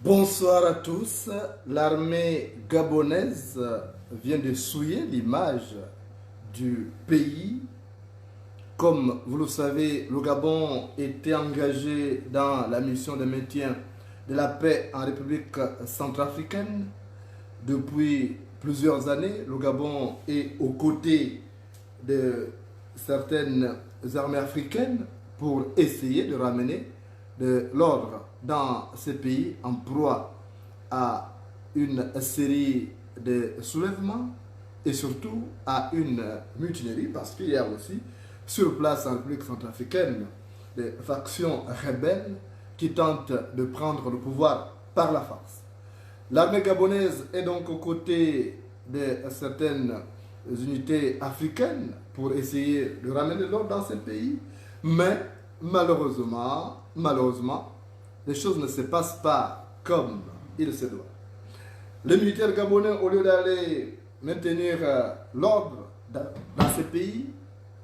Bonsoir à tous. L'armée gabonaise vient de souiller l'image du pays. Comme vous le savez, le Gabon était engagé dans la mission de maintien de la paix en République centrafricaine. Depuis plusieurs années, le Gabon est aux côtés de certaines armées africaines pour essayer de ramener de l'ordre dans ces pays en proie à une série de soulèvements et surtout à une mutinerie, parce qu'il y a aussi sur place en République centrafricaine des factions rebelles qui tentent de prendre le pouvoir par la force. L'armée gabonaise est donc aux côtés de certaines unités africaines pour essayer de ramener l'ordre dans ces pays, mais malheureusement, les choses ne se passent pas comme il se doit. Les militaires gabonais, au lieu d'aller maintenir l'ordre dans ces pays,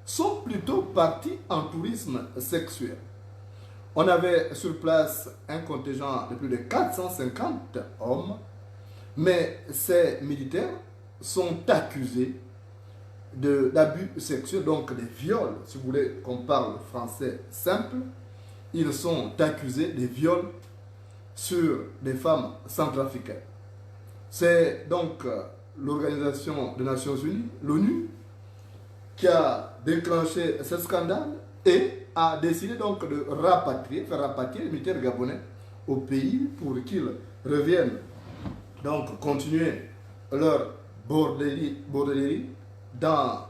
sont plutôt partis en tourisme sexuel. On avait sur place un contingent de plus de 450 hommes, mais ces militaires sont accusés d'abus sexuels, donc des viols, si vous voulez qu'on parle français simple. Ils sont accusés de viols sur des femmes centrafricaines. C'est donc l'Organisation des Nations Unies, l'ONU, qui a déclenché ce scandale et a décidé donc de faire rapatrier les militaires gabonais au pays pour qu'ils reviennent donc continuer leur bordellerie dans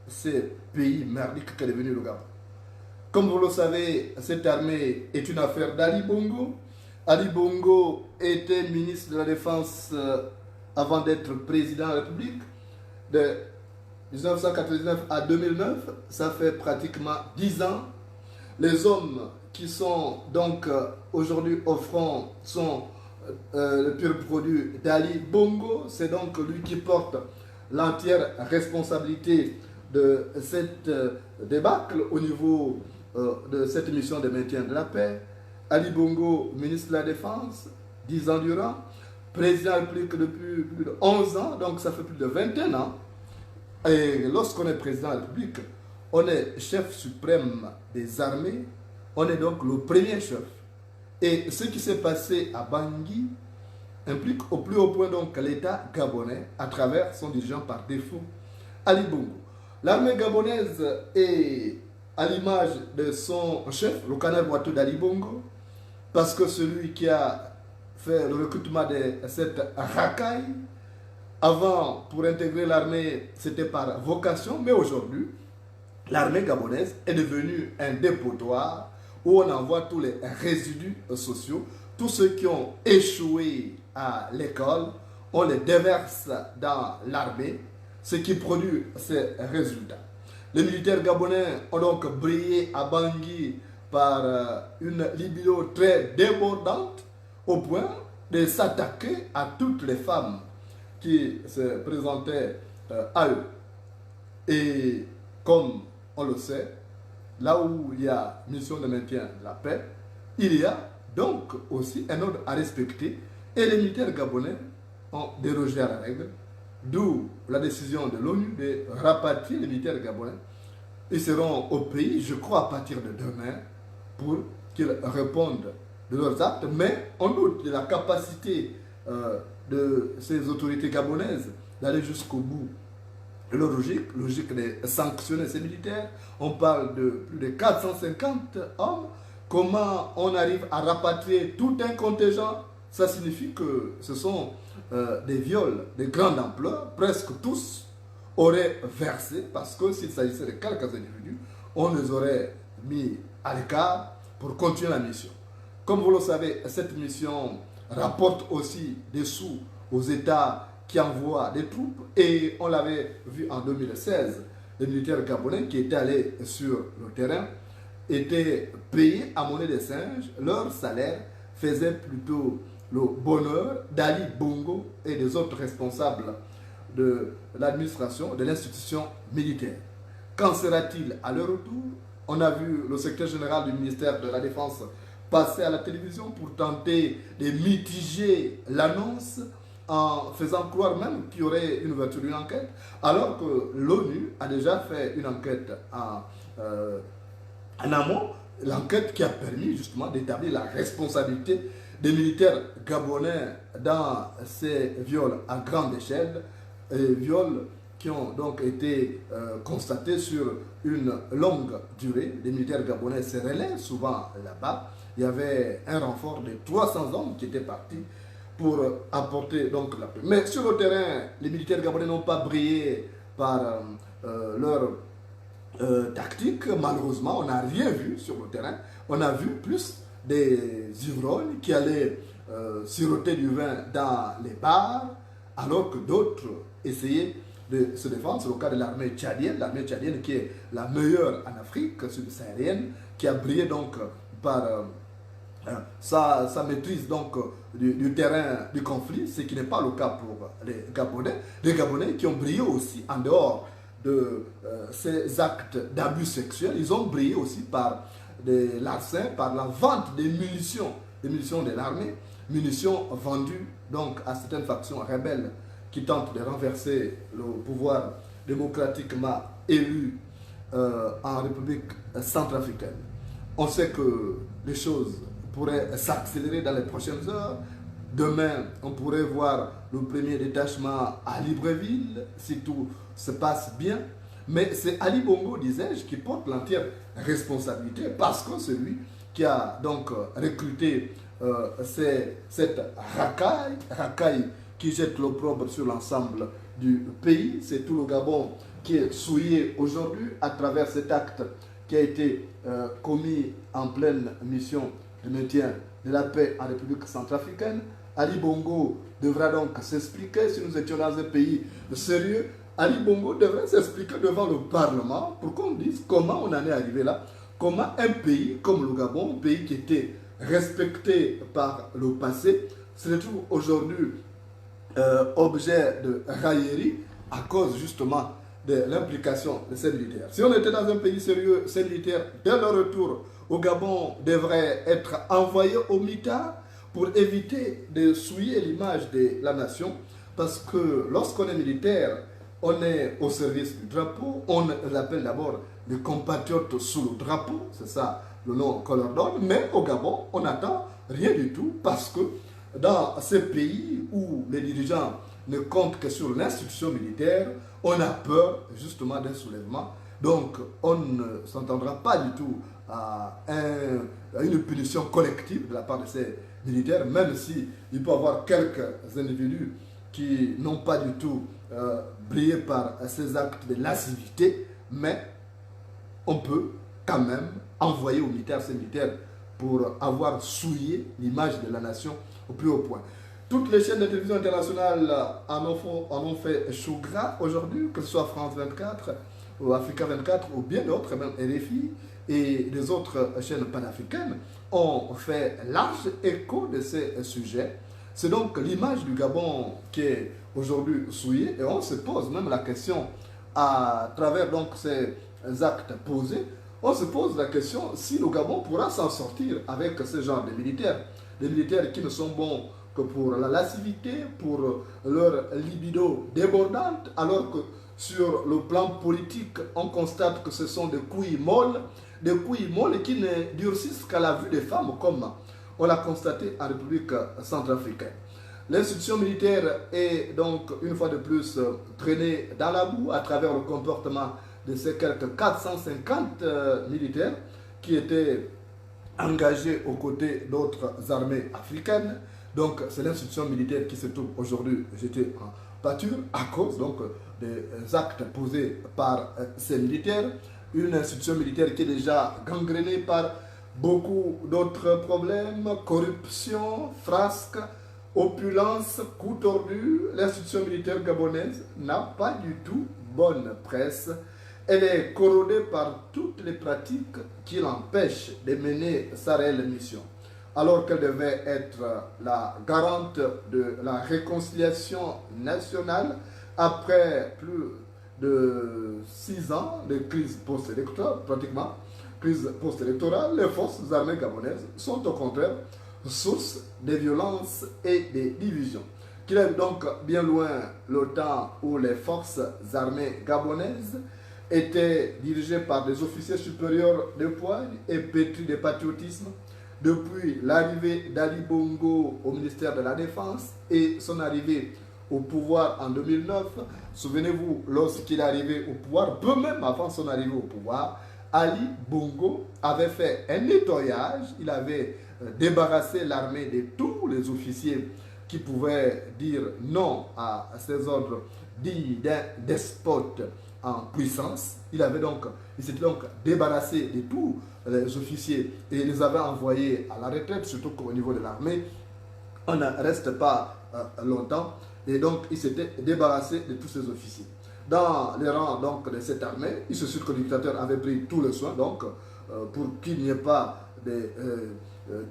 ces pays merdiques qu'est devenu le Gabon. Comme vous le savez, cette armée est une affaire d'Ali Bongo. Ali Bongo était ministre de la Défense avant d'être président de la République. De 1999 à 2009, ça fait pratiquement 10 ans. Les hommes qui sont donc aujourd'hui au front sont le pur produit d'Ali Bongo. C'est donc lui qui porte l'entière responsabilité de cette débâcle au niveau de cette mission de maintien de la paix. Ali Bongo, ministre de la Défense, 10 ans durant, président de la République depuis plus de 11 ans, donc ça fait plus de 21 ans. Et lorsqu'on est président de la République, on est chef suprême des armées, on est donc le premier chef. Et ce qui s'est passé à Bangui implique au plus haut point donc l'État gabonais à travers son dirigeant par défaut, Ali Bongo. L'armée gabonaise est à l'image de son chef, le canal Ouattou d'Ali Bongo, parce que celui qui a fait le recrutement de cette racaille, avant, pour intégrer l'armée, c'était par vocation, mais aujourd'hui, l'armée gabonaise est devenue un dépotoir où on envoie tous les résidus sociaux, tous ceux qui ont échoué à l'école, on les déverse dans l'armée, ce qui produit ces résultats. Les militaires gabonais ont donc brillé à Bangui par une libido très débordante au point de s'attaquer à toutes les femmes qui se présentaient à eux. Et comme on le sait, là où il y a mission de maintien de la paix, il y a donc aussi un ordre à respecter et les militaires gabonais ont dérogé à la règle, d'où la décision de l'ONU de rapatrier les militaires gabonais. Ils seront au pays, je crois, à partir de demain pour qu'ils répondent de leurs actes, mais on doute de la capacité de ces autorités gabonaises d'aller jusqu'au bout de leur logique de sanctionner ces militaires. On parle de plus de 450 hommes. Comment on arrive à rapatrier tout un contingent? Ça signifie que ce sont des viols de grande ampleur, presque tous auraient versé, parce que s'il s'agissait de quelques individus, on les aurait mis à l'écart pour continuer la mission. Comme vous le savez, cette mission rapporte aussi des sous aux États qui envoient des troupes. Et on l'avait vu en 2016, les militaires gabonais qui étaient allés sur le terrain étaient payés à monnaie des singes. Leur salaire faisait plutôt le bonheur d'Ali Bongo et des autres responsables de l'administration, de l'institution militaire. Qu'en sera-t-il à leur retour? On a vu le secrétaire général du ministère de la Défense passer à la télévision pour tenter de mitiger l'annonce en faisant croire même qu'il y aurait une ouverture d'une enquête, alors que l'ONU a déjà fait une enquête en amont, l'enquête qui a permis justement d'établir la responsabilité des militaires gabonais dans ces viols à grande échelle, viols qui ont donc été constatés sur une longue durée. Les militaires gabonais se relaient souvent là-bas. Il y avait un renfort de 300 hommes qui étaient partis pour apporter donc la paix. Mais sur le terrain, les militaires gabonais n'ont pas brillé par leur tactique. Malheureusement, on n'a rien vu sur le terrain. On a vu plus des ivrognes qui allaient siroter du vin dans les bars, alors que d'autres essayaient de se défendre. C'est le cas de l'armée tchadienne qui est la meilleure en Afrique subsaharienne, qui a brillé donc par sa maîtrise donc du terrain du conflit, ce qui n'est pas le cas pour les Gabonais qui ont brillé aussi en dehors de ces actes d'abus sexuels. Ils ont brillé aussi par des larcins, par la vente des munitions de l'armée, munitions vendues donc à certaines factions rebelles qui tentent de renverser le pouvoir démocratiquement élu en République centrafricaine. On sait que les choses pourraient s'accélérer dans les prochaines heures. Demain, on pourrait voir le premier détachement à Libreville, si tout se passe bien. Mais c'est Ali Bongo, disais-je, qui porte l'entière responsabilité, parce que c'est lui qui a donc recruté cette racaille qui jette l'opprobre sur l'ensemble du pays. C'est tout le Gabon qui est souillé aujourd'hui à travers cet acte qui a été commis en pleine mission de maintien de la paix en République centrafricaine. Ali Bongo devra donc s'expliquer. Si nous étions dans un pays sérieux, Ali Bongo devrait s'expliquer devant le Parlement pour qu'on dise comment on en est arrivé là, comment un pays comme le Gabon, un pays qui était respecté par le passé, se retrouve aujourd'hui objet de raillerie à cause justement de l'implication de ces militaires. Si on était dans un pays sérieux, ces militaires, dès leur retour au Gabon, devraient être envoyés au mitard pour éviter de souiller l'image de la nation, parce que lorsqu'on est militaire, on est au service du drapeau, on les appelle d'abord les compatriotes sous le drapeau, c'est ça le nom qu'on leur donne, mais au Gabon, on n'attend rien du tout, parce que dans ces pays où les dirigeants ne comptent que sur l'institution militaire, on a peur justement d'un soulèvement. Donc on ne s'entendra pas du tout à une punition collective de la part de ces militaires, même s'il peut y avoir quelques individus qui n'ont pas du tout brillé par ces actes de lascivité, mais on peut quand même envoyer aux militaires ces militaires pour avoir souillé l'image de la nation au plus haut point. Toutes les chaînes de télévision internationales en ont fait chou gras aujourd'hui, que ce soit France 24 ou Africa 24 ou bien d'autres, même RFI et les autres chaînes panafricaines ont fait large écho de ces sujets. C'est donc l'image du Gabon qui est aujourd'hui souillée, et on se pose même la question à travers donc ces actes posés, on se pose la question si le Gabon pourra s'en sortir avec ce genre de militaires. Des militaires qui ne sont bons que pour la lascivité, pour leur libido débordante, alors que sur le plan politique, on constate que ce sont des couilles molles qui ne durcissent qu'à la vue des femmes, comme on l'a constaté en République centrafricaine. L'institution militaire est donc une fois de plus traînée dans la boue à travers le comportement de ces quelques 450 militaires qui étaient engagés aux côtés d'autres armées africaines. Donc c'est l'institution militaire qui se trouve aujourd'hui jetée en pâture à cause donc des actes posés par ces militaires. Une institution militaire qui est déjà gangrénée par beaucoup d'autres problèmes, corruption, frasques, opulence, coups tordus. L'institution militaire gabonaise n'a pas du tout bonne presse. Elle est corrodée par toutes les pratiques qui l'empêchent de mener sa réelle mission. Alors qu'elle devait être la garante de la réconciliation nationale après plus de 6 ans de crise post-électorale, pratiquement crise post-électorale, les forces armées gabonaises sont au contraire source de violences et de divisions. Qu'il est donc bien loin le temps où les forces armées gabonaises étaient dirigées par des officiers supérieurs de poigne et pétris de patriotisme. Depuis l'arrivée d'Ali Bongo au ministère de la Défense et son arrivée au pouvoir en 2009, souvenez-vous, lorsqu'il est arrivé au pouvoir, peu même avant son arrivée au pouvoir, Ali Bongo avait fait un nettoyage, il avait débarrassé l'armée de tous les officiers qui pouvaient dire non à ces ordres dits d'un despote en puissance. Il s'était donc débarrassé de tous les officiers et les avait envoyés à la retraite, surtout qu'au niveau de l'armée, on ne reste pas longtemps. Et donc, il s'était débarrassé de tous ces officiers. Dans les rangs donc, de cette armée, il se sûr que le dictateur avait pris tous les soins donc, pour qu'il n'y ait pas de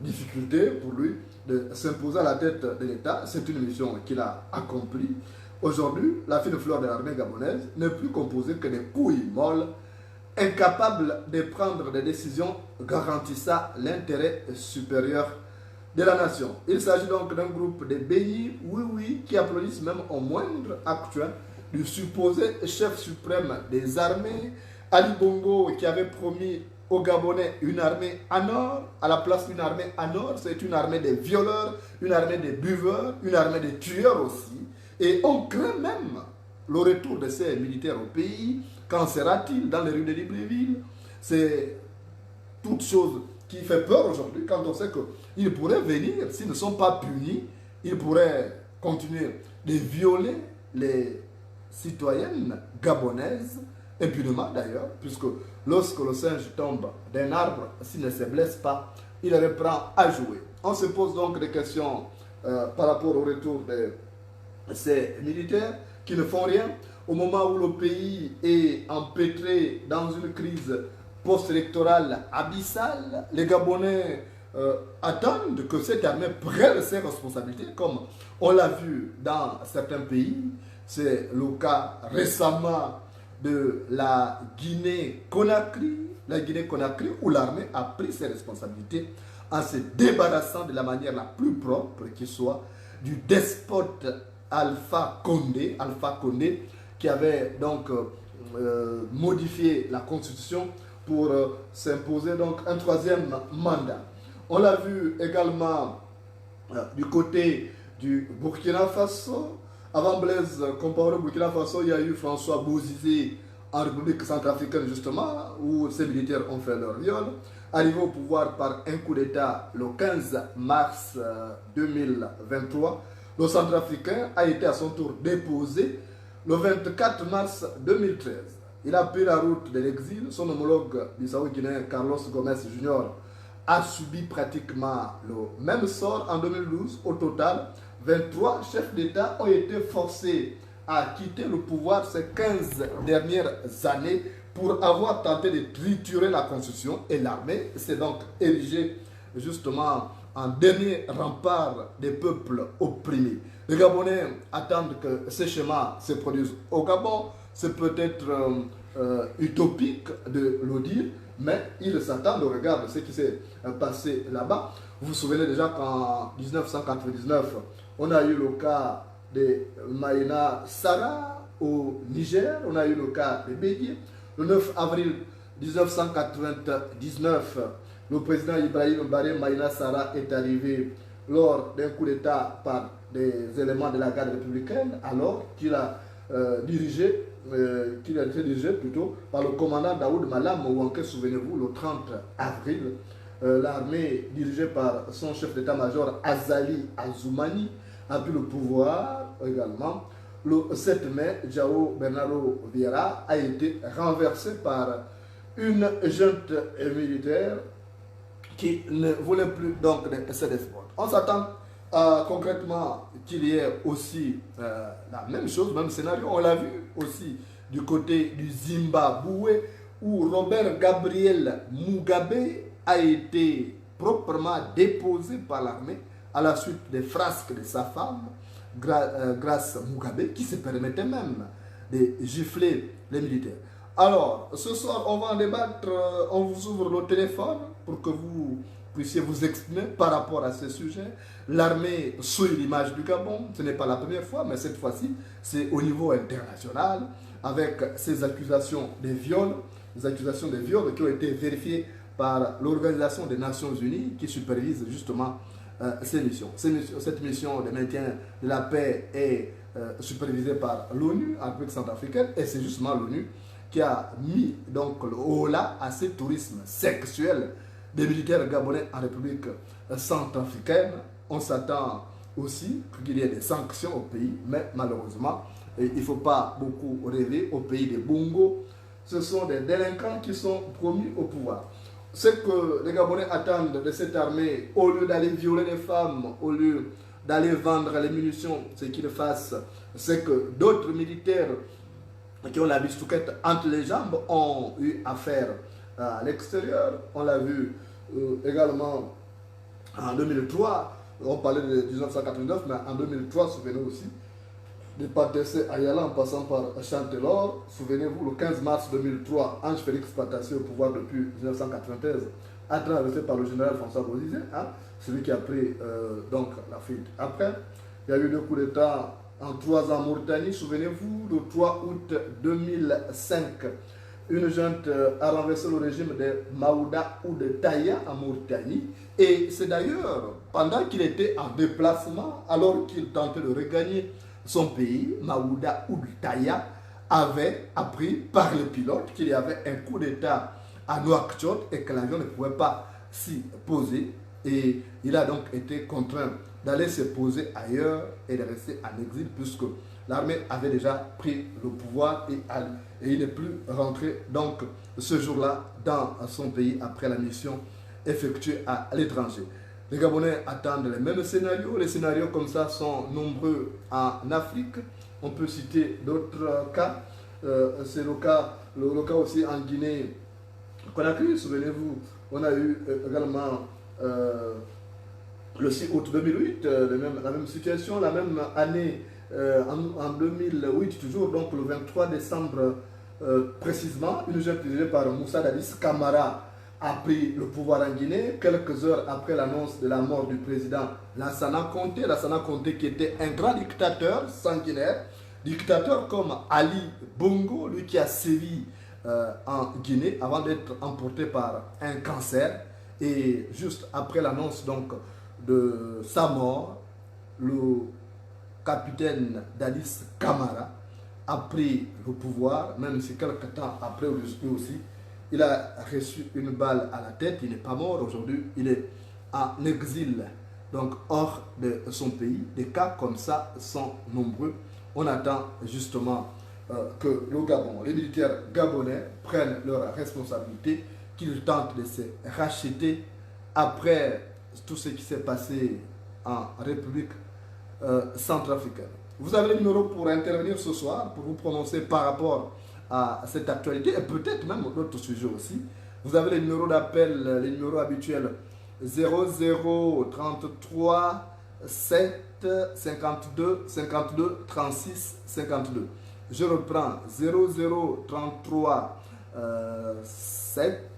difficultés pour lui de s'imposer à la tête de l'État. C'est une mission qu'il a accomplie. Aujourd'hui, la fine fleur de l'armée gabonaise n'est plus composée que de couilles molles, incapables de prendre des décisions garantissant l'intérêt supérieur de la nation. Il s'agit donc d'un groupe de bénis, oui, qui applaudissent même au moindre acte du supposé chef suprême des armées, Ali Bongo, qui avait promis aux Gabonais une armée en or. À la place d'une armée en or, c'est une armée de violeurs, une armée de buveurs, une armée de tueurs aussi. Et on craint même le retour de ces militaires au pays. Qu'en sera-t-il dans les rues de Libreville? C'est toute chose qui fait peur aujourd'hui quand on sait qu'ils pourraient venir, s'ils ne sont pas punis, ils pourraient continuer de violer les citoyennes gabonaises, impunément d'ailleurs, puisque lorsque le singe tombe d'un arbre, s'il ne se blesse pas, il reprend à jouer. On se pose donc des questions par rapport au retour de ces militaires qui ne font rien au moment où le pays est empêtré dans une crise post-électorale abyssale. Les Gabonais attendent que cette armée prenne ses responsabilités, comme on l'a vu dans certains pays. C'est le cas récemment de la Guinée-Conakry, où l'armée a pris ses responsabilités en se débarrassant de la manière la plus propre qui soit du despote Alpha Condé, qui avait donc modifié la constitution pour s'imposer donc un troisième mandat. On l'a vu également du côté du Burkina Faso. Avant Blaise Compaoré au Burkina Faso, il y a eu François Bozizé en République centrafricaine justement, où ces militaires ont fait leur viol. Arrivé au pouvoir par un coup d'État le 15 mars 2023, le Centrafricain a été à son tour déposé le 24 mars 2013. Il a pris la route de l'exil. Son homologue bissau-guinéen Carlos Gomez Jr. a subi pratiquement le même sort en 2012. Au total, 23 chefs d'État ont été forcés à quitter le pouvoir ces 15 dernières années pour avoir tenté de triturer la constitution, et l'armée s'est donc érigée justement en dernier rempart des peuples opprimés. Les Gabonais attendent que ces schémas se produisent au Gabon. C'est peut-être utopique de le dire, mais ils s'attendent au regard de ce qui s'est passé là-bas. Vous vous souvenez déjà qu'en 1999, on a eu le cas de Maïna Sara au Niger, on a eu le cas de Bédié. Le 9 avril 1999, le président Ibrahim Baré Maïna Sara est arrivé lors d'un coup d'État par des éléments de la garde républicaine, alors qu'il a été dirigé plutôt par le commandant Daoud Malam Ouanké, souvenez-vous, le 30 avril. L'armée dirigée par son chef d'état-major Azali Azoumani a pris le pouvoir également. Le 7 mai, João Bernardo Vieira a été renversé par une junte militaire qui ne voulait plus donc de ces despotes. On s'attend concrètement qu'il y ait aussi la même chose, même scénario. On l'a vu aussi du côté du Zimbabwe où Robert Gabriel Mugabe a été proprement déposé par l'armée à la suite des frasques de sa femme, Grace Mugabe, qui se permettait même de gifler les militaires. Alors, ce soir, on va en débattre, on vous ouvre le téléphone pour que vous puissiez vous exprimer par rapport à ce sujet. L'armée souille l'image du Gabon, ce n'est pas la première fois, mais cette fois-ci, c'est au niveau international, avec ces accusations de viols, qui ont été vérifiées par l'Organisation des Nations Unies, qui supervise justement ces missions. Cette mission de maintien de la paix est supervisée par l'ONU, en République centrafricaine, et c'est justement l'ONU qui a mis donc le holà à ce tourisme sexuel des militaires gabonais en République centrafricaine. On s'attend aussi qu'il y ait des sanctions au pays, mais malheureusement, il ne faut pas beaucoup rêver. Au pays des Bongo, ce sont des délinquants qui sont promus au pouvoir. Ce que les Gabonais attendent de cette armée, au lieu d'aller violer les femmes, au lieu d'aller vendre les munitions, ce qu'ils fassent, c'est que d'autres militaires qui ont la bistouquette entre les jambes ont eu affaire à l'extérieur. On l'a vu également en 2003, on parlait de 1989, mais en 2003, souvenez-vous aussi, de Patessé Ayala en passant par Chantelor. Souvenez-vous, le 15 mars 2003, Ange Félix Patassé au pouvoir depuis 1993, a traversé par le général François Bozizé, hein, celui qui a pris donc la fuite. Après, il y a eu 2 coups d'État en 3 ans en Mauritanie. Souvenez-vous, le 3 août 2005, une junte a renversé le régime de Maouda ou de Taya en Mauritanie. Et c'est d'ailleurs pendant qu'il était en déplacement, alors qu'il tentait de regagner son pays, Maouda ou de Taya avait appris par le pilote qu'il y avait un coup d'État à Nouakchott et que l'avion ne pouvait pas s'y poser. Et il a donc été contraint d'aller se poser ailleurs et de rester en exil puisque l'armée avait déjà pris le pouvoir et il n'est plus rentré donc ce jour-là dans son pays après la mission effectuée à l'étranger. Les Gabonais attendent les mêmes scénarios. Les scénarios comme ça sont nombreux en Afrique. On peut citer d'autres cas. C'est le cas aussi en Guinée qu'on a eu. Souvenez-vous, on a eu également le 6 août 2008, la même situation, la même année, en 2008 toujours, donc le 23 décembre précisément, une jeune dirigée par Moussa Dadis Camara a pris le pouvoir en Guinée, quelques heures après l'annonce de la mort du président Lassana Conté qui était un grand dictateur sanguinaire, dictateur comme Ali Bongo, lui qui a sévi en Guinée avant d'être emporté par un cancer. Et juste après l'annonce donc de sa mort, le capitaine Dadis Camara a pris le pouvoir, même si quelques temps après lui aussi, il a reçu une balle à la tête, il n'est pas mort aujourd'hui, il est en exil, donc hors de son pays. Des cas comme ça sont nombreux. On attend justement que le Gabon, les militaires gabonais prennent leurs responsabilités, qu'ils tentent de se racheter après tout ce qui s'est passé en République centrafricaine. Vous avez le numéro pour intervenir ce soir, pour vous prononcer par rapport à cette actualité et peut-être même d'autres sujets aussi. Vous avez les numéros d'appel, les numéros habituels 0033 7 52 52 36 52. Je reprends 0033 7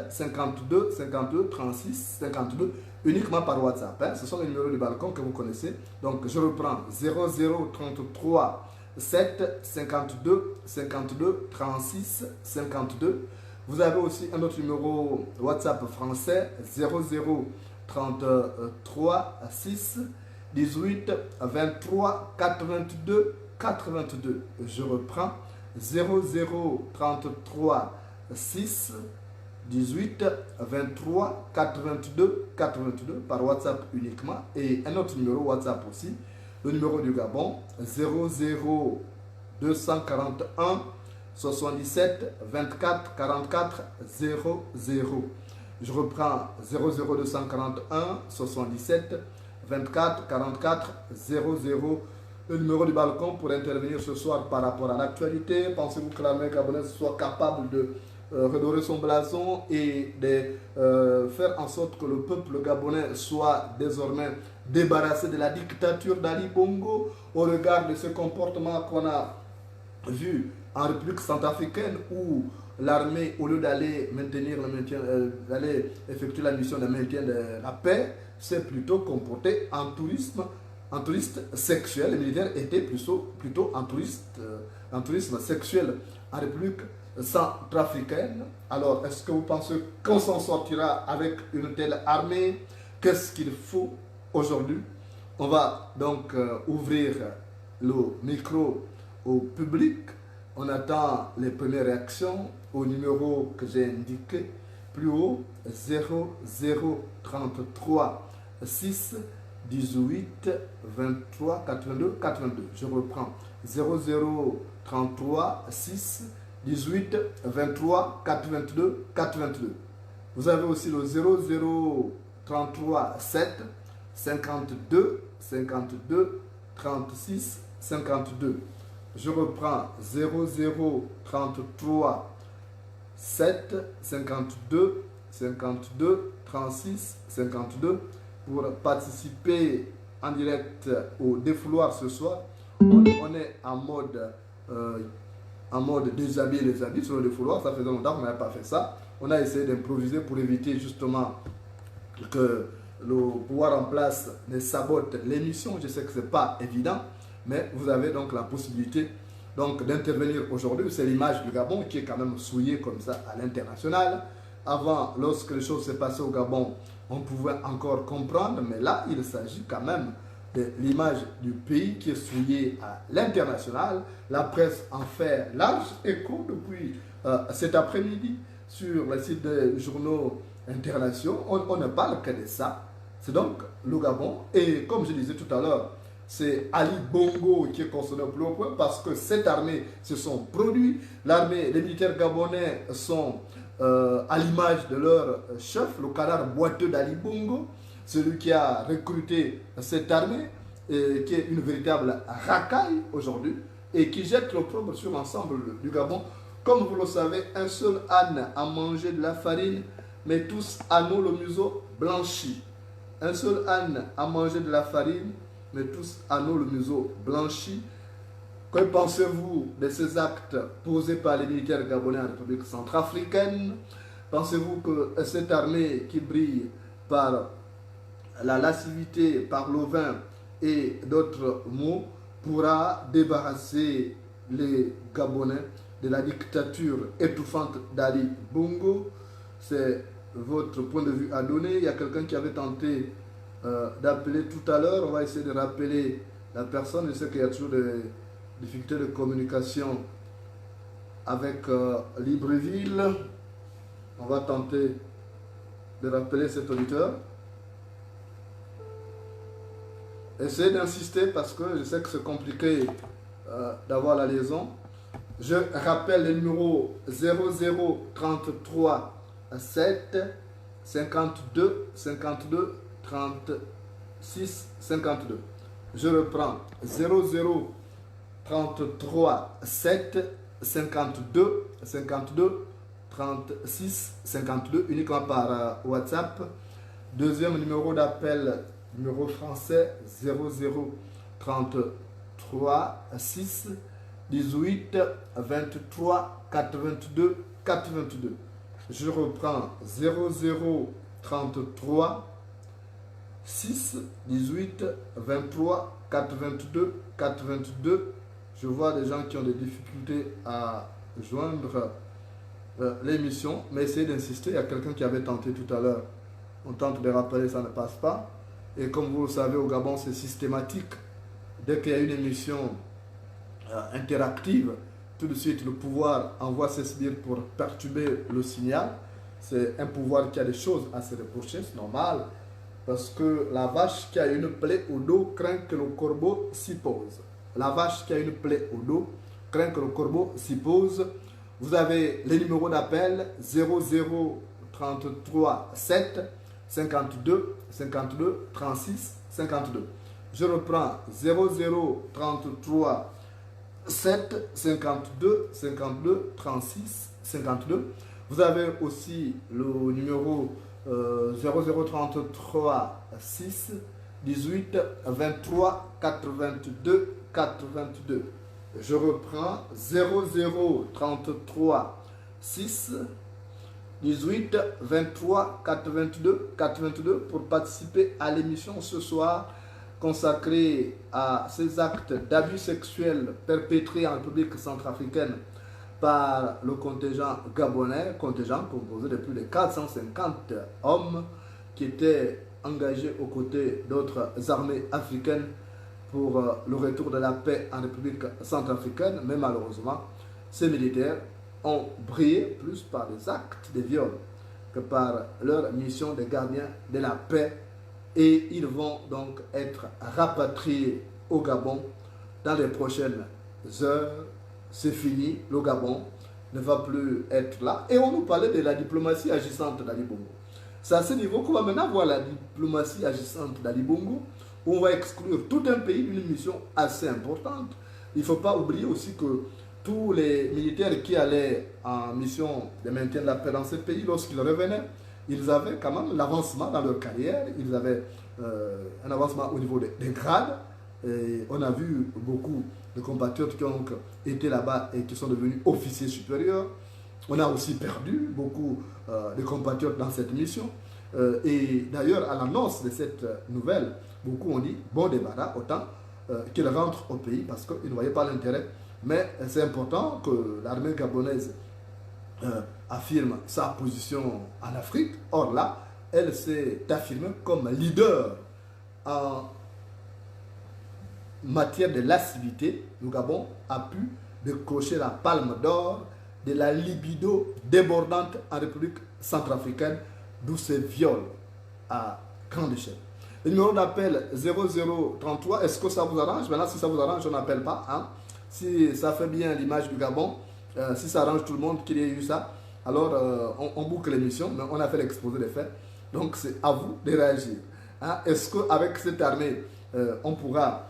52 52 36 52 uniquement par WhatsApp. Hein. Ce sont les numéros du balcon que vous connaissez. Donc je reprends 0033 7 52 52 36 52. Vous avez aussi un autre numéro WhatsApp français 0033 6 18 23 82 82. Je reprends 0033 6 18 23 82 82 par WhatsApp uniquement, et un autre numéro WhatsApp aussi, le numéro du Gabon 00 241 77 24 44 00. Je reprends 00241 77 24 44 00. Le numéro du balcon pour intervenir ce soir par rapport à l'actualité. Pensez-vous que l'armée gabonaise soit capable de redorer son blason et de faire en sorte que le peuple gabonais soit désormais débarrassé de la dictature d'Ali Bongo au regard de ce comportement qu'on a vu en République centrafricaine où l'armée, au lieu d'aller maintenir le maintien, d'aller effectuer la mission de maintien de la paix, s'est plutôt comporté en touriste sexuel. Les militaires étaient plutôt en tourisme sexuel en République centrafricaine. Alors, est-ce que vous pensez qu'on s'en sortira avec une telle armée? Qu'est-ce qu'il faut aujourd'hui? On va donc ouvrir le micro au public. On attend les premières réactions au numéro que j'ai indiqué plus haut, 0033 6 18 23 82 82. Je reprends 0033 6 18 23 82 82. Vous avez aussi le 0033 7 52 52 36 52. Je reprends 0033 7 52 52 36 52 pour participer en direct au défouloir ce soir. On est en mode déshabiller les habits sur le défouloir. Ça faisait longtemps qu'on n'avait pas fait ça. On a essayé d'improviser pour éviter justement que le pouvoir en place ne sabote l'émission. Je sais que ce n'est pas évident, mais vous avez donc la possibilité d'intervenir aujourd'hui. C'est l'image du Gabon qui est quand même souillée comme ça à l'international. Avant, lorsque les choses se passaient au Gabon, on pouvait encore comprendre, mais là, il s'agit quand même de l'image du pays qui est souillée à l'international. La presse en fait large écho depuis cet après-midi sur le site des journaux internationaux. On ne parle que de ça. C'est donc le Gabon. Et comme je disais tout à l'heure, c'est Ali Bongo qui est concerné au plus haut point parce que cette armée se sont produits. Les militaires gabonais sont à l'image de leur chef, le canard boiteux d'Ali Bongo, celui qui a recruté cette armée, qui est une véritable racaille aujourd'hui et qui jette l'opprobre sur l'ensemble du Gabon. Comme vous le savez, un seul âne a mangé de la farine, mais tous en ont le museau blanchi. Un seul âne a mangé de la farine, mais tous en ont le museau blanchi. Que pensez-vous de ces actes posés par les militaires gabonais en République centrafricaine? Pensez-vous que cette armée qui brille par la lascivité, par le vin et d'autres mots pourra débarrasser les Gabonais de la dictature étouffante d'Ali Bongo? C'est votre point de vue à donner. Il y a quelqu'un qui avait tenté d'appeler tout à l'heure. On va essayer de rappeler la personne. Je sais qu'il y a toujours des difficultés de communication avec Libreville. On va tenter de rappeler cet auditeur. Essayez d'insister parce que je sais que c'est compliqué d'avoir la liaison. Je rappelle le numéro 0033 7 52 52 36 52. Je reprends 0033 7 52 52 36 52 uniquement par WhatsApp. Deuxième numéro d'appel, numéro français 0033 6 18 23 82 82. Je reprends 0033 6 18 23 82 82. Je vois des gens qui ont des difficultés à joindre l'émission, mais essayez d'insister. Il y a quelqu'un qui avait tenté tout à l'heure. On tente de rappeler, ça ne passe pas. Et comme vous le savez, au Gabon, c'est systématique. Dès qu'il y a une émission interactive, tout de suite le pouvoir envoie ses sbires pour perturber le signal. C'est un pouvoir qui a des choses à se reprocher, c'est normal, parce que la vache qui a une plaie au dos craint que le corbeau s'y pose. La vache qui a une plaie au dos craint que le corbeau s'y pose. Vous avez les numéros d'appel 0033 33 7 52 52 36 52. Je reprends 0033 7 52 52 36 52. Vous avez aussi le numéro 0033 6 18 23 82 82. Je reprends 0033 6 18 23 82 82 pour participer à l'émission ce soir consacrée à ces actes d'abus sexuels perpétrés en République centrafricaine par le contingent gabonais, contingent composé de plus de 450 hommes qui étaient engagés aux côtés d'autres armées africaines pour le retour de la paix en République centrafricaine. Mais malheureusement, ces militaires ont brillé plus par des actes de viol que par leur mission de gardien de la paix, et ils vont donc être rapatriés au Gabon dans les prochaines heures. C'est fini, le Gabon ne va plus être là. Et on nous parlait de la diplomatie agissante d'Ali Bongo. C'est à ce niveau qu'on va maintenant voir la diplomatie agissante d'Ali Bongo, où on va exclure tout un pays d'une mission assez importante. Il ne faut pas oublier aussi que tous les militaires qui allaient en mission de maintien de la paix dans ce pays, lorsqu'ils revenaient, ils avaient quand même l'avancement dans leur carrière, ils avaient un avancement au niveau des grades. Et on a vu beaucoup de compatriotes qui ont été là-bas et qui sont devenus officiers supérieurs. On a aussi perdu beaucoup de compatriotes dans cette mission. Et d'ailleurs, à l'annonce de cette nouvelle, beaucoup ont dit bon débarras, autant qu'ils rentrent au pays parce qu'ils ne voyaient pas l'intérêt. Mais c'est important que l'armée gabonaise affirme sa position en Afrique. Or là, elle s'est affirmée comme leader en matière de lascivité. Le Gabon a pu décrocher la palme d'or de la libido débordante en République centrafricaine, d'où ces viols à grande échelle. Le numéro d'appel 0033, est-ce que ça vous arrange? Maintenant, si ça vous arrange, on n'appelle pas. Hein? Si ça fait bien l'image du Gabon, si ça arrange tout le monde qu'il y ait eu ça, alors on boucle l'émission, mais on a fait l'exposé des faits. Donc c'est à vous de réagir. Hein? Est-ce qu'avec cette armée, on pourra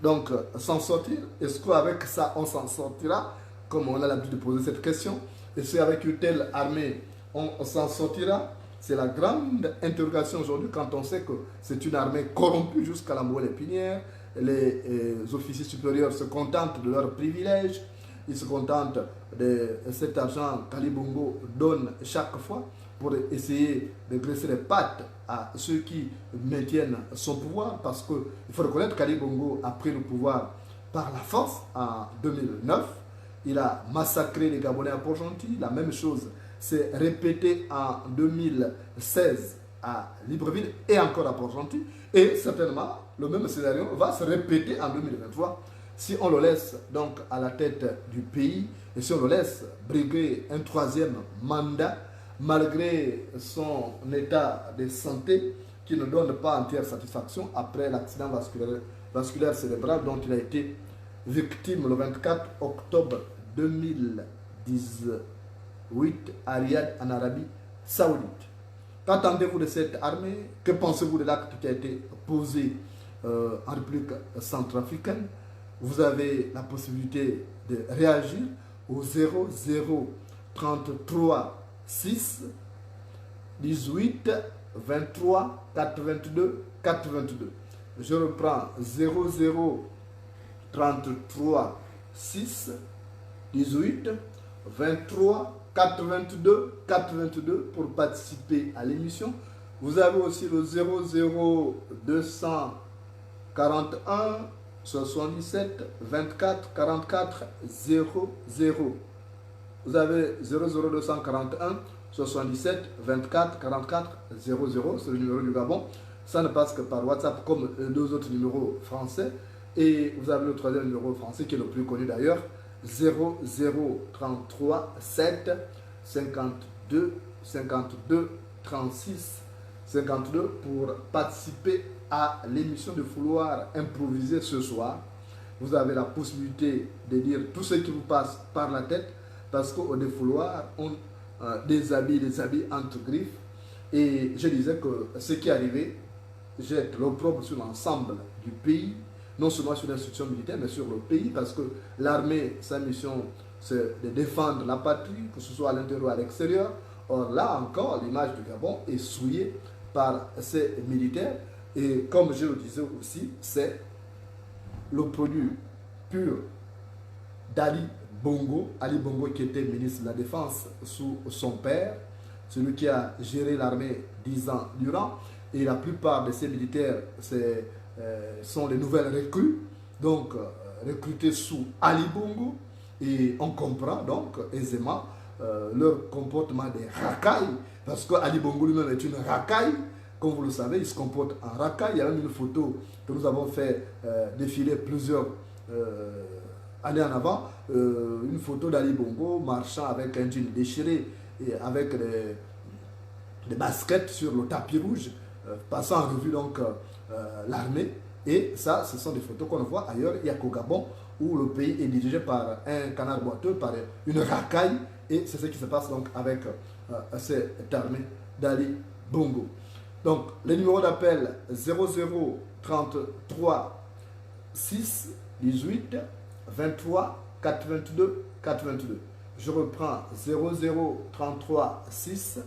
donc s'en sortir? Est-ce qu'avec ça, on s'en sortira? Comme on a l'habitude de poser cette question. Est-ce qu'avec une telle armée, on s'en sortira? C'est la grande interrogation aujourd'hui quand on sait que c'est une armée corrompue jusqu'à la moelle épinière. Les officiers supérieurs se contentent de leurs privilèges. Ils se contentent de cet argent qu'Ali Bongo donne chaque fois pour essayer de graisser les pattes à ceux qui maintiennent son pouvoir. Parce qu'il faut reconnaître qu'Ali Bongo a pris le pouvoir par la force en 2009. Il a massacré les Gabonais à Port-Gentil. La même chose s'est répétée en 2016 à Libreville et encore à Port-Gentil. Et certainement, le même scénario va se répéter en 2023 si on le laisse donc à la tête du pays et si on le laisse briguer un troisième mandat malgré son état de santé qui ne donne pas entière satisfaction après l'accident vasculaire cérébral dont il a été victime le 24 octobre 2018 à Riyad en Arabie Saoudite. Qu'attendez-vous de cette armée? Que pensez-vous de l'acte qui a été posé en République centrafricaine? Vous avez la possibilité de réagir au 0033 6 18 23 82 82. Je reprends 0033 6 18 23 82 82 pour participer à l'émission. Vous avez aussi le 00241 77 24 44 00. Vous avez 00241 77 24 44 00. C'est le numéro du Gabon. Ça ne passe que par WhatsApp comme les deux autres numéros français. Et vous avez le troisième numéro français qui est le plus connu d'ailleurs. 0033 7 52 52 36 52 pour participer à l'émission de Fouloir improvisé ce soir. Vous avez la possibilité de dire tout ce qui vous passe par la tête parce qu'au défouloir, on des habits entre griffes. Et je disais que ce qui est arrivé jette l'opprobre sur l'ensemble du pays, non seulement sur l'institution militaire, mais sur le pays, parce que l'armée, sa mission, c'est de défendre la patrie, que ce soit à l'intérieur ou à l'extérieur. Or là encore, l'image du Gabon est souillée par ces militaires. Et comme je le disais aussi, c'est le produit pur d'Ali Bongo. Ali Bongo qui était ministre de la Défense sous son père, celui qui a géré l'armée 10 ans durant. Et la plupart de ces militaires sont les nouvelles recrues, donc recrutés sous Ali Bongo. Et on comprend donc aisément leur comportement des racailles, parce que Ali Bongo lui-même est une racaille. Comme vous le savez, il se comporte en racaille. Il y a même une photo que nous avons fait défiler plusieurs années en avant, une photo d'Ali Bongo marchant avec un jean déchiré et avec des baskets sur le tapis rouge, passant en revue donc l'armée. Et ça, ce sont des photos qu'on voit ailleurs. Il y a qu'au Gabon, où le pays est dirigé par un canard boiteux, par une racaille. Et c'est ce qui se passe donc avec cette armée d'Ali Bongo. Donc, le numéro d'appel 0033 6 18 23 422 422. Je reprends 0033 6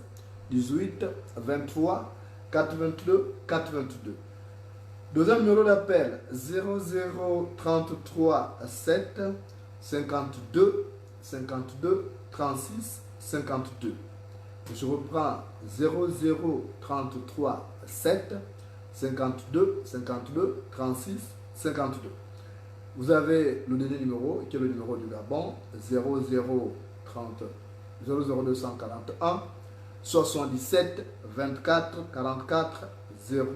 18 23 422 422. Deuxième numéro d'appel 0033 7 52 52 36 52. Je reprends 0033 7 52 52 36 52. Vous avez le dernier numéro qui est le numéro du Gabon 00241 77 24 44 00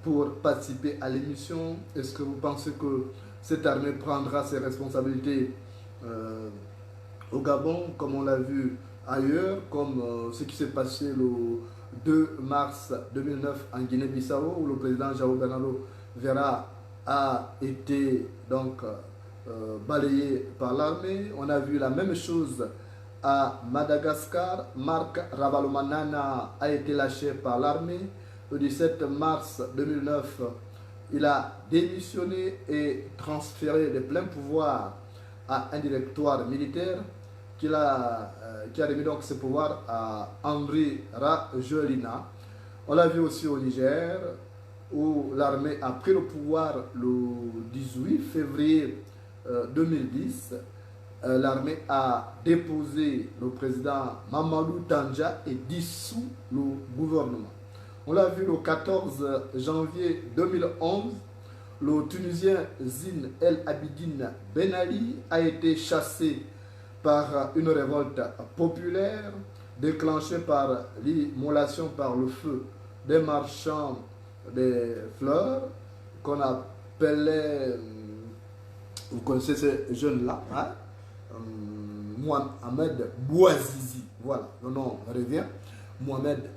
pour participer à l'émission. Est-ce que vous pensez que cette armée prendra ses responsabilités au Gabon, comme on l'a vu ailleurs, comme ce qui s'est passé le 2 mars 2009 en Guinée-Bissau, où le président João Bernardo Vera a été donc balayé par l'armée. On a vu la même chose à Madagascar. Marc Ravalomanana a été lâché par l'armée. Le 17 mars 2009, il a démissionné et transféré les pleins pouvoirs à un directoire militaire qui a remis donc ses pouvoirs à Henri Rajoelina. On l'a vu aussi au Niger, où l'armée a pris le pouvoir le 18 février 2010. L'armée a déposé le président Mamadou Tandja et dissous le gouvernement. On l'a vu le 14 janvier 2011, le Tunisien Zine El Abidine Ben Ali a été chassé par une révolte populaire déclenchée par l'immolation par le feu des marchands des fleurs qu'on appelait, vous connaissez ces jeunes-là, hein? Mohamed Bouazizi, voilà, le nom revient. Mohamed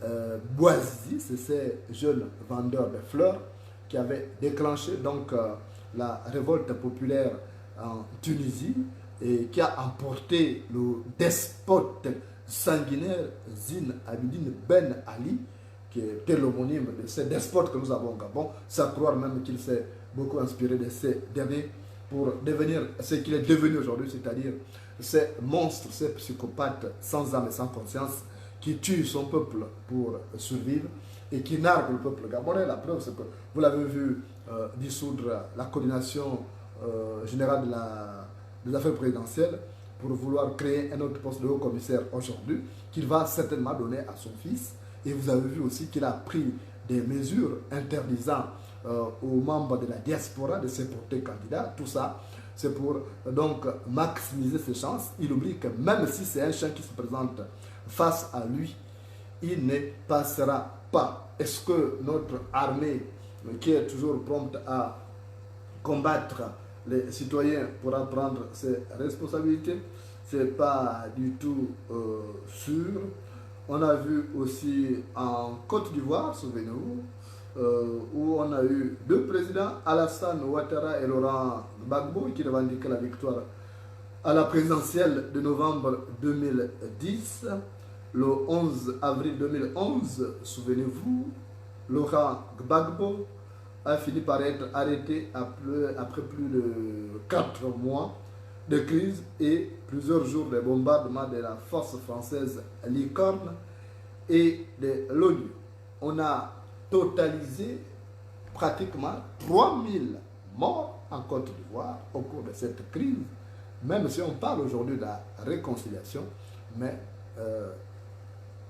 Bouazizi, c'est ces jeunes vendeurs de fleurs qui avaient déclenché donc la révolte populaire en Tunisie et qui a emporté le despote sanguinaire Zine Abidine Ben Ali, qui était l'homonyme de ces despotes que nous avons au Gabon, sans croire même qu'il s'est beaucoup inspiré de ces derniers pour devenir ce qu'il est devenu aujourd'hui, c'est-à-dire ces monstres, ces psychopathes sans âme et sans conscience qui tuent son peuple pour survivre et qui narguent le peuple gabonais. La preuve, c'est que vous l'avez vu dissoudre la coordination générale des affaires présidentielles pour vouloir créer un autre poste de haut commissaire aujourd'hui, qu'il va certainement donner à son fils. Et vous avez vu aussi qu'il a pris des mesures interdisant aux membres de la diaspora de se porter candidat. Tout ça, c'est pour donc maximiser ses chances. Il oublie que même si c'est un chien qui se présente face à lui, il ne passera pas. Est-ce que notre armée, qui est toujours prompte à combattre les citoyens, pourra prendre ses responsabilités? Ce n'est pas du tout sûr. On a vu aussi en Côte d'Ivoire, souvenez-vous, où on a eu deux présidents, Alassane Ouattara et Laurent Gbagbo, qui revendiquaient la victoire à la présidentielle de novembre 2010, le 11 avril 2011, souvenez-vous, Laurent Gbagbo a fini par être arrêté après plus de 4 mois de crise et plusieurs jours de bombardement de la force française Licorne et de l'ONU. On a totalisé pratiquement 3000 morts en Côte d'Ivoire au cours de cette crise, même si on parle aujourd'hui de la réconciliation, mais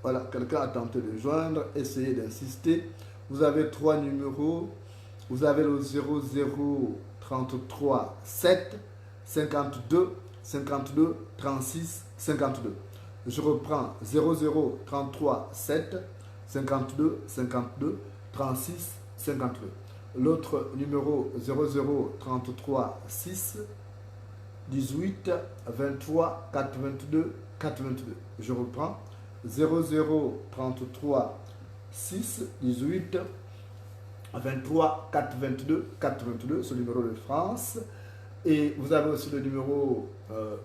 voilà, quelqu'un a tenté de joindre, essayez d'insister. Vous avez 3 numéros, vous avez le 0033 7 52 52 36 52. Je reprends 0033 7 52 52 36 52. L'autre numéro 0033 6 18 23 82 82. Je reprends 0033 6 18 23 422 422, ce numéro de France. Et vous avez aussi le numéro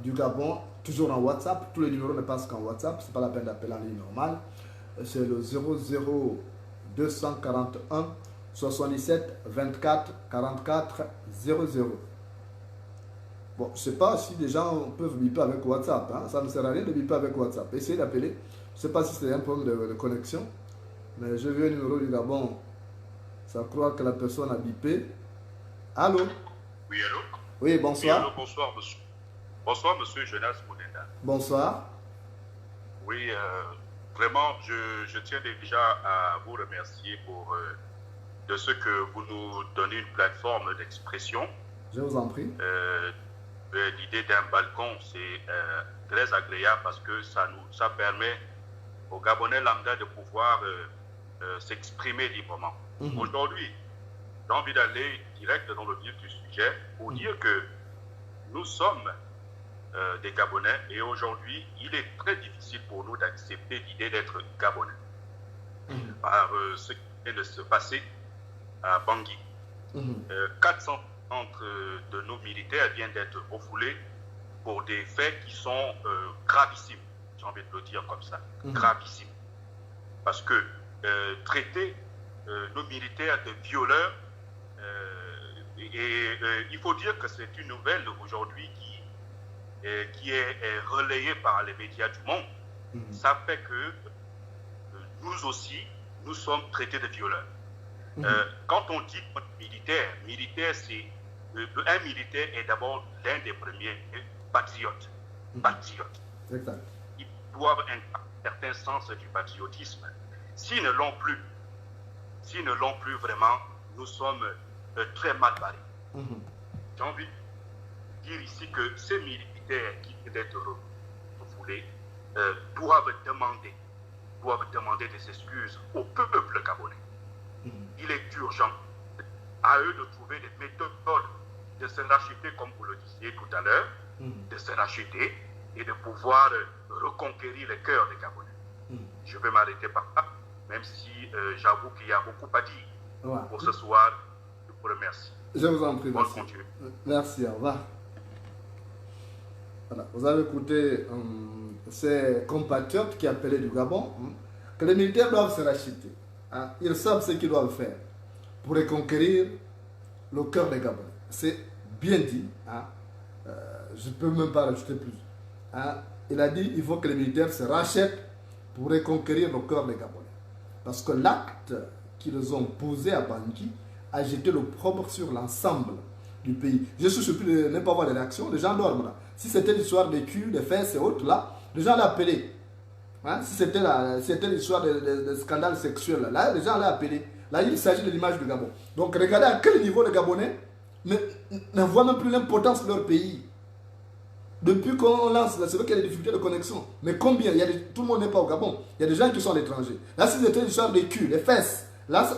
du Gabon, toujours en WhatsApp. Tous les numéros ne passent qu'en WhatsApp, c'est pas la peine d'appeler en ligne normale. C'est le 00 241 77 24 44 00. Bon, je ne sais pas si des gens peuvent biper avec WhatsApp, hein. Ça ne sert à rien de biper avec WhatsApp. Essayez d'appeler. Je ne sais pas si c'est un problème de connexion, mais je veux un numéro du Gabon. Ça croit que la personne a bipé. Allô? Oui, allô? Oui, bonsoir. Oui, allô, bonsoir, monsieur. Bonsoir, monsieur Jonas Moudenda. Bonsoir. Oui, vraiment, je tiens déjà à vous remercier pour de ce que vous nous donnez une plateforme d'expression. Je vous en prie. L'idée d'un balcon, c'est très agréable parce que ça permet aux Gabonais lambda de pouvoir s'exprimer librement. Aujourd'hui, j'ai envie d'aller direct dans le vif du sujet pour dire que nous sommes des Gabonais et aujourd'hui, il est très difficile pour nous d'accepter l'idée d'être Gabonais par ce qui vient de se passer à Bangui. 400 de nos militaires viennent d'être refoulés pour des faits qui sont gravissimes, j'ai envie de le dire comme ça, gravissimes. Parce que traiter nos militaires de violeurs, il faut dire que c'est une nouvelle aujourd'hui qui est relayée par les médias du monde. Ça fait que nous aussi, nous sommes traités de violeurs. Quand on dit militaire, c'est un militaire est d'abord l'un des premiers patriotes. Exact. Ils doivent un certain sens du patriotisme. S'ils ne l'ont plus vraiment, nous sommes très mal barrés. J'ai envie de dire ici que ces militaires qui viennent d'être refoulés doivent demander des excuses au peuple gabonais. Il est urgent à eux de trouver des méthodes de se racheter, comme vous le disiez tout à l'heure, de se racheter et de pouvoir reconquérir le cœur des Gabonais. Je vais m'arrêter par là, même si j'avoue qu'il y a beaucoup à dire. Pour ce soir, je vous remercie. Je vous en prie. Bonne continuité. Merci, au revoir. Voilà. Vous avez écouté ces compatriotes qui appelaient du Gabon que les militaires doivent se racheter. Ils savent ce qu'ils doivent faire pour reconquérir le cœur des Gabonais. C'est bien dit. Je ne peux même pas rajouter plus. Il a dit qu'il faut que les militaires se rachètent pour reconquérir le cœur des Gabonais. Parce que l'acte qu'ils ont posé à Bangui a jeté l'opprobre sur l'ensemble du pays. Je suis surpris de ne pas voir les réactions. Les gens dorment là. Si c'était l'histoire des culs, des fesses et autres, là, les gens l'appelaient. Si c'était l'histoire des scandales sexuels, là, les gens l'aient appelé. Là, il s'agit de l'image du Gabon. Donc, regardez à quel niveau les Gabonais ne voient même plus l'importance de leur pays. Depuis qu'on lance, c'est vrai qu'il y a des difficultés de connexion. Mais combien tout le monde n'est pas au Gabon. Il y a des gens qui sont à l'étranger. Là, si c'était l'histoire des culs, des fesses, là,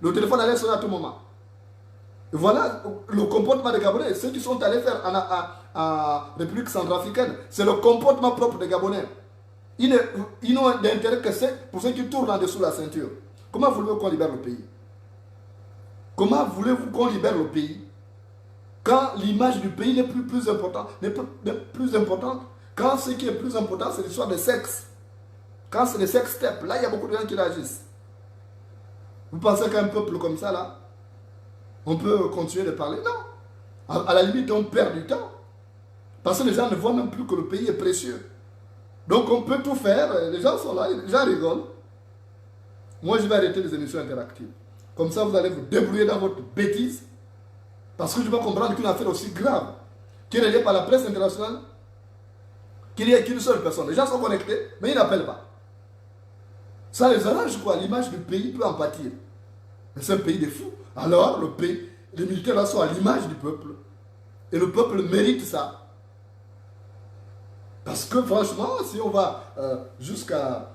le téléphone allait sonner à tout moment. Et voilà le comportement des Gabonais. Ceux qui sont allés faire en République centrafricaine, c'est le comportement propre des Gabonais. Ils n'ont d'intérêt que c'est pour ceux qui tournent en dessous de la ceinture. Comment voulez-vous qu'on libère le pays? Comment voulez-vous qu'on libère le pays? quand l'image du pays n'est plus importante, quand ce qui est plus important, c'est l'histoire des sexes. Quand c'est les sex steps, là, il y a beaucoup de gens qui réagissent. Vous pensez qu'un peuple comme ça, là, on peut continuer de parler? Non. À la limite, on perd du temps. Parce que les gens ne voient même plus que le pays est précieux. Donc, on peut tout faire. Les gens sont là, les gens rigolent. Moi, je vais arrêter les émissions interactives. Comme ça, vous allez vous débrouiller dans votre bêtise. Parce que je ne peux pas comprendre qu'une affaire aussi grave, qui est reliée par la presse internationale, qu'il n'y ait qu'une seule personne. Les gens sont connectés, mais ils n'appellent pas. Ça les arrange, quoi. L'image du pays peut en pâtir. Mais c'est un pays de fous. Alors, le pays, les militaires là sont à l'image du peuple. Et le peuple mérite ça. Parce que franchement, si on va jusqu'à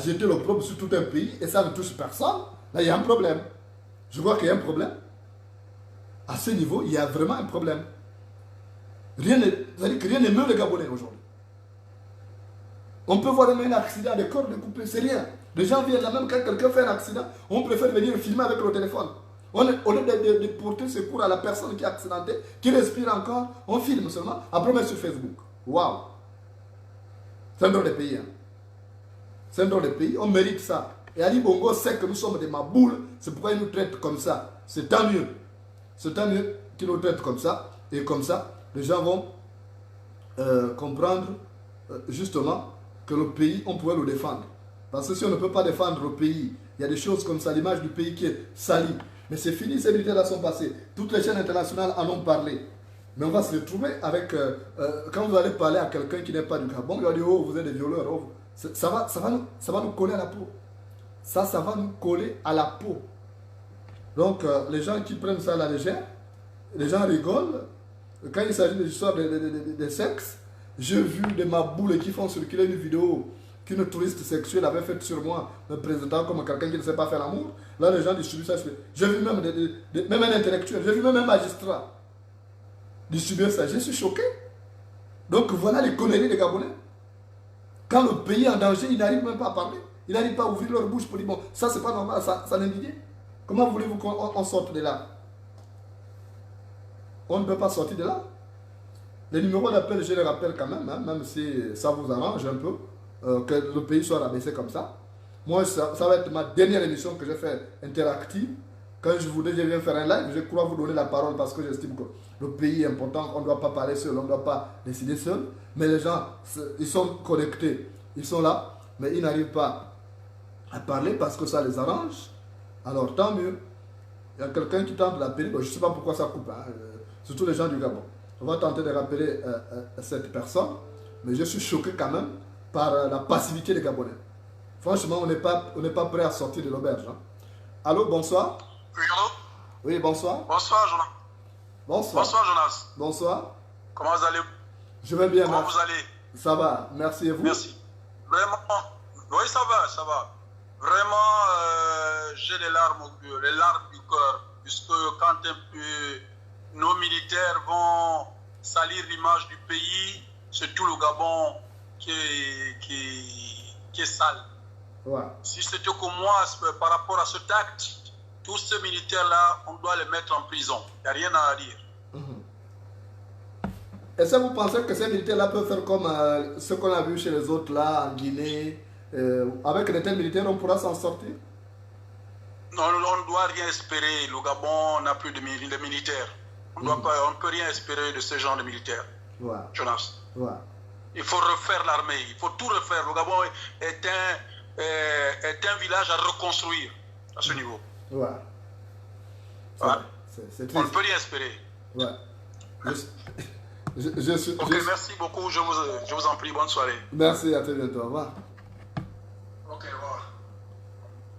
jeter l'opprobre sur tout un pays, et ça ne touche personne, là il y a un problème. Je crois qu'il y a un problème. À ce niveau, il y a vraiment un problème. Rien n'émeut les Gabonais aujourd'hui. On peut voir même un accident, des corps découpés, c'est rien. Les gens viennent là, même quand quelqu'un fait un accident, on préfère venir filmer avec le téléphone. Au lieu de porter secours à la personne qui est accidentée, qui respire encore, on filme seulement, après on met sur Facebook. Waouh! C'est un drôle de pays. Hein? C'est un drôle de pays, on mérite ça. Et Ali Bongo sait que nous sommes des maboules, c'est pourquoi il nous traite comme ça. C'est tant mieux. C'est tant mieux qu'il nous traite comme ça. Et comme ça, les gens vont comprendre justement que le pays, on pourrait le défendre. Parce que si on ne peut pas défendre le pays, il y a des choses comme ça, l'image du pays qui est salie. Mais c'est fini, ces militaires-là sont passés. Toutes les chaînes internationales en ont parlé. Mais on va se retrouver avec... quand vous allez parler à quelqu'un qui n'est pas du Gabon, il va dire, oh, vous êtes des violeurs. Oh. Ça va nous coller à la peau. Ça va nous coller à la peau. Donc, les gens qui prennent ça à la légère, les gens rigolent. Quand il s'agit des histoires de sexe, j'ai vu des maboules qui font circuler une vidéo qu'une touriste sexuelle avait faite sur moi, me présentant comme quelqu'un qui ne sait pas faire l'amour. Là, les gens distribuent ça. J'ai vu même un intellectuel, j'ai vu même un magistrat distribuer ça. Je suis choqué. Donc, voilà les conneries des Gabonais. Quand le pays est en danger, ils n'arrivent même pas à parler. Ils n'arrivent pas à ouvrir leur bouche pour dire, bon, ça, c'est pas normal, ça l'indigne. Comment voulez-vous qu'on sorte de là? On ne peut pas sortir de là. Les numéros d'appel, je les rappelle quand même, hein, même si ça vous arrange un peu, que le pays soit rabaissé comme ça. Moi, ça va être ma dernière émission que j'ai fait interactive. Quand je viens faire un live, je crois vous donner la parole parce que j'estime que le pays est important, on ne doit pas parler seul, on ne doit pas décider seul. Mais les gens, ils sont connectés, ils sont là, mais ils n'arrivent pas à parler parce que ça les arrange. Alors tant mieux. Il y a quelqu'un qui tente d'appeler, je ne sais pas pourquoi ça coupe, hein, surtout les gens du Gabon. On va tenter de rappeler cette personne, mais je suis choqué quand même par la passivité des Gabonais. Franchement, on n'est pas prêt à sortir de l'auberge. Hein. Allô, bonsoir. Oui, allô. Oui, bonsoir. Bonsoir, Jonas. Bonsoir. Bonsoir, Jonas. Bonsoir. Comment vous allez? Je vais bien. Comment vous allez? Ça va, merci et vous? Merci. Vraiment, oui, ça va, ça va. Vraiment, j'ai les larmes du cœur, puisque quand nos militaires vont salir l'image du pays, c'est tout le Gabon qui est sale. Ouais. Si c'était que moi, par rapport à cet acte, tous ces militaires-là, on doit les mettre en prison. Il n'y a rien à dire. Est-ce que vous pensez que ces militaires-là peuvent faire comme ce qu'on a vu chez les autres là, en Guinée? Avec les tels militaires, on pourra s'en sortir? Non, on ne doit rien espérer. Le Gabon n'a plus de militaires. On ne peut rien espérer de ce genre de militaires. Ouais. Jonas. Ouais. Il faut refaire l'armée. Il faut tout refaire. Le Gabon est un village à reconstruire à ce niveau. Ouais. Ouais. C'est triste. On ne peut rien espérer. Ouais. Ok, merci beaucoup. Je vous en prie. Bonne soirée. Merci, à très bientôt. Au revoir. Ok, au revoir.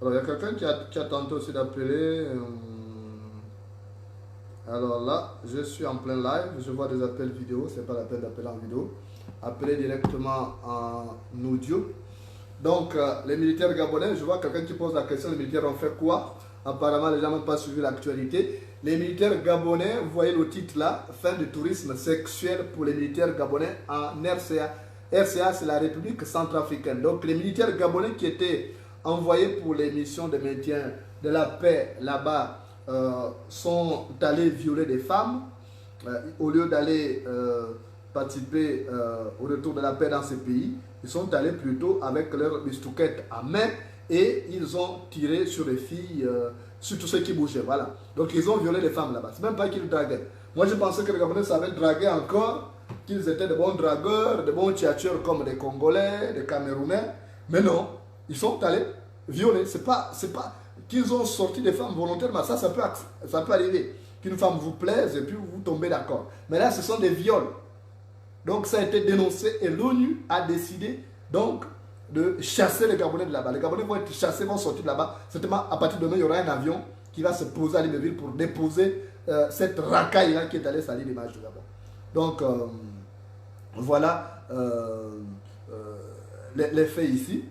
Alors, il y a quelqu'un qui a tenté aussi d'appeler. Alors là, je suis en plein live. Je vois des appels vidéo. C'est pas la peine d'appeler en vidéo. Appelez directement en audio. Donc, les militaires gabonais, je vois quelqu'un qui pose la question, les militaires ont fait quoi? Apparemment, les gens n'ont pas suivi l'actualité. Les militaires gabonais, vous voyez le titre là, fin du tourisme sexuel pour les militaires gabonais en RCA. RCA, c'est la République centrafricaine. Donc, les militaires gabonais qui étaient envoyés pour les missions de maintien de la paix là-bas sont allés violer des femmes. au lieu d'aller participer au retour de la paix dans ces pays, ils sont allés plutôt avec leurs bistouquettes à main et ils ont tiré sur les filles, sur tous ceux qui bougeaient. Voilà. Donc ils ont violé les femmes là-bas. C'est même pas qu'ils draguaient. Moi je pensais que les Gabonais savaient draguer encore, qu'ils étaient de bons dragueurs, de bons tchatcheurs comme des Congolais, des Camerounais. Mais non, ils sont allés violer. C'est pas qu'ils ont sorti des femmes volontairement. Ça peut arriver. Qu'une femme vous plaise et puis vous tombez d'accord. Mais là, ce sont des viols. Donc ça a été dénoncé et l'ONU a décidé donc de chasser les Gabonais de là-bas. Les Gabonais vont être chassés, vont sortir de là-bas. Certainement, à partir de demain, il y aura un avion qui va se poser à Libreville pour déposer cette racaille-là qui est allée salir l'image du Gabon. Donc, voilà les faits ici.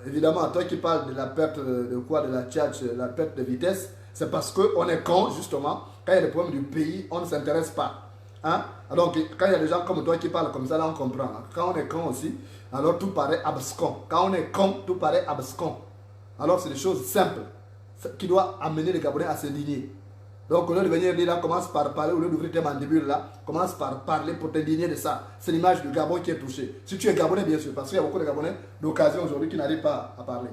Évidemment, toi qui parles de la perte de quoi, de la tchatch, la perte de vitesse, c'est parce qu'on est con, justement. Quand il y a des problèmes du pays, on ne s'intéresse pas. Hein? Donc, quand il y a des gens comme toi qui parlent comme ça, là, on comprend. Hein? Quand on est con aussi, alors tout paraît abscon. Quand on est con, tout paraît abscon. Alors, c'est des choses simples qui doivent amener les Gabonais à s'indigner. Donc, au lieu de venir dire là, commence par parler, au lieu d'ouvrir tes mandibules là, commence par parler pour t'indigner de ça. C'est l'image du Gabon qui est touchée. Si tu es Gabonais, bien sûr, parce qu'il y a beaucoup de Gabonais d'occasion aujourd'hui qui n'arrivent pas à parler.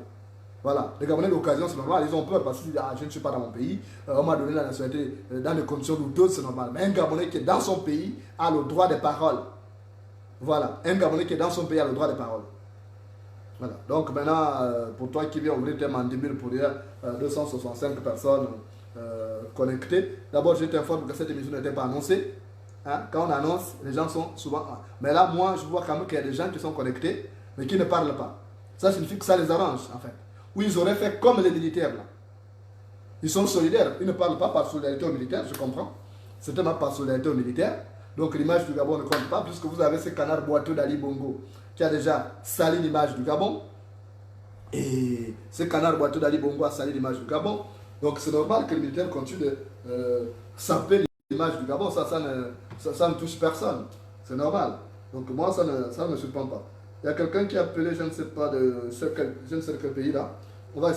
Voilà, les Gabonais d'occasion, c'est normal, ils ont peur parce qu'ils disent ah, je ne suis pas dans mon pays, on m'a donné la nationalité dans des conditions douteuses, c'est normal. Mais un Gabonais qui est dans son pays a le droit de parole. Voilà, un Gabonais qui est dans son pays a le droit de parole. Voilà, donc maintenant, pour toi qui viens ouvrir tes mandibules pour dire 265 personnes connectées, d'abord je t'informe que cette émission n'était pas annoncée. Hein? Quand on annonce, les gens sont souvent. Mais là, moi, je vois quand même qu'il y a des gens qui sont connectés, mais qui ne parlent pas. Ça signifie que ça les arrange, en fait. Ou ils auraient fait comme les militaires, là. Ils sont solidaires. Ils ne parlent pas par solidarité aux militaires, je comprends. C'est tellement par solidarité aux militaires. Donc l'image du Gabon ne compte pas, puisque vous avez ce canard boiteux d'Ali Bongo qui a déjà sali l'image du Gabon. Et ce canard boiteux d'Ali Bongo a sali l'image du Gabon. Donc c'est normal que les militaires continuent de saper l'image du Gabon. Ça ne touche personne. C'est normal. Donc moi, ça ne me surprend pas. Il y a quelqu'un qui a appelé, je ne sais pas de je ne sais quel pays là. On va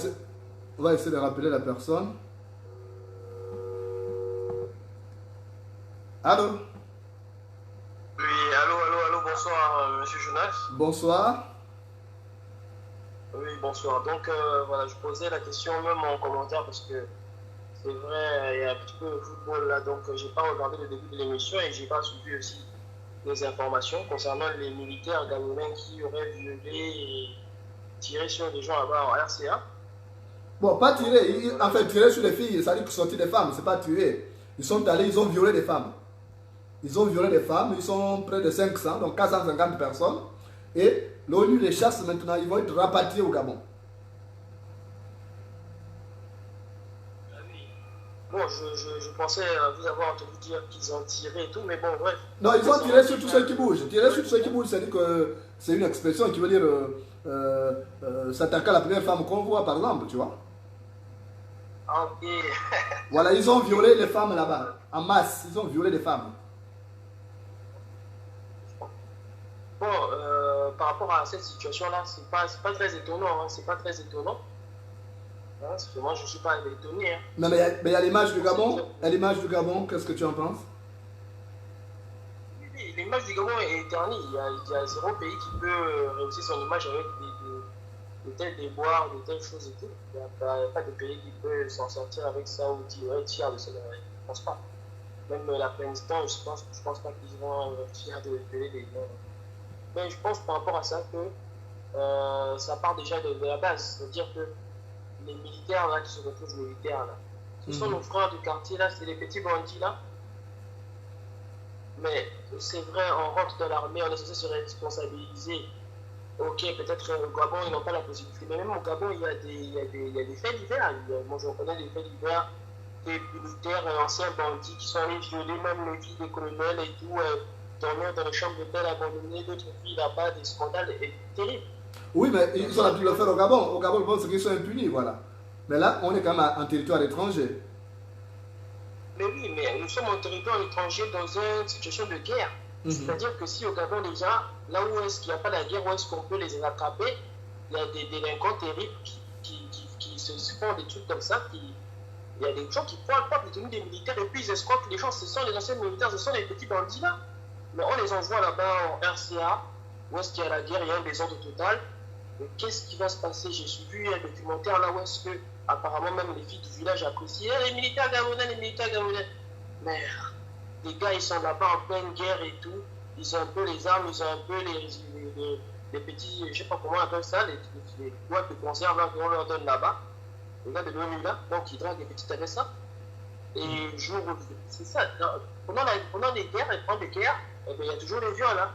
essayer de rappeler la personne. Allô? Oui, allô, bonsoir, monsieur Jonas. Bonsoir. Oui, bonsoir. Donc, voilà, je posais la question même en commentaire parce que c'est vrai, il y a un petit peu de football là, donc j'ai pas regardé le début de l'émission et j'ai pas suivi aussi des informations concernant les militaires gabonais qui auraient violé et tiré sur des gens là-bas en RCA. Bon, pas tiré, en fait, tirer sur les filles, ça veut dire sortir des femmes, c'est pas tuer. Ils sont allés, ils ont violé des femmes. Ils ont violé des femmes, ils sont près de 500, donc 450 personnes. Et l'ONU les chasse maintenant, ils vont être rapatriés au Gabon. Bon, je pensais vous avoir entendu dire qu'ils ont tiré et tout, mais bon, bref. Non, ils ont tiré sur tous ceux qui bougent. Tirer sur tous ceux qui bougent, c'est-à-dire que c'est une expression qui veut dire s'attaquer à la première femme qu'on voit, par exemple, tu vois. Ok. Voilà, ils ont violé les femmes là-bas, en masse, ils ont violé les femmes. Bon, par rapport à cette situation-là, c'est pas très étonnant, hein, c'est pas très étonnant. Hein, moi, je ne suis pas étonné. Hein. Non, mais il y a l'image du Gabon. À l'image du Gabon, qu'est-ce que tu en penses? Oui, l'image du Gabon est éternie. Il y a zéro pays qui peut réussir son image avec de tels déboires, de telles choses et tout. Il n'y a pas de pays qui peut s'en sortir avec ça ou dire fier de ça. Je ne pense pas. Même l'Afghanistan, je ne pense pas qu'ils vont être fiers de les gens. Mais je pense par rapport à ça que ça part déjà de la base. C'est-à-dire que les militaires là, qui se retrouvent militaires là, ce sont nos frères du quartier là, c'est les petits bandits là. Mais c'est vrai, on rentre dans l'armée, on est censé se responsabiliser. Ok, peut-être au Gabon, ils n'ont pas la possibilité. Mais même au Gabon, il y a des faits divers. Moi, je reconnais des faits divers, des militaires et anciens bandits qui sont allés violer même les filles des colonels et tout, dormir dans les chambres d'hôtel abandonnées, d'autres filles là-bas, des scandales terribles. Oui, mais ils ont pu le faire au Gabon. Au Gabon, je pense qu'ils sont impunis, voilà. Mais là, on est quand même en territoire étranger. Mais oui, mais nous sommes en territoire étranger dans une situation de guerre. C'est-à-dire que si au Gabon déjà, là où est-ce qu'il n'y a pas la guerre, où est-ce qu'on peut les attraper, il y a des délinquants terribles qui se font des trucs comme ça, Il y a des gens qui prennent pas des tenues des militaires et puis ils escortent les gens. Ce sont les anciens militaires, ce sont les petits bandits là. Mais on les envoie là-bas en RCA, où est-ce qu'il y a la guerre, il y a un désordre total. Mais qu'est-ce qui va se passer? J'ai suivi un documentaire là où est-ce que, apparemment, même les filles du village apprécient les militaires gabonais, les militaires gabonais. Mais les gars, ils sont là-bas en pleine guerre et tout. Ils ont un peu les armes, ils ont un peu les petits, je sais pas comment on appelle ça, les boîtes de conserve qu'on leur donne là-bas. Les gars de l'ONU là, donc ils draguent des petites avec ça. Et c'est ça, pendant les guerres, pendant les guerres, eh bien, il y a toujours les viols là.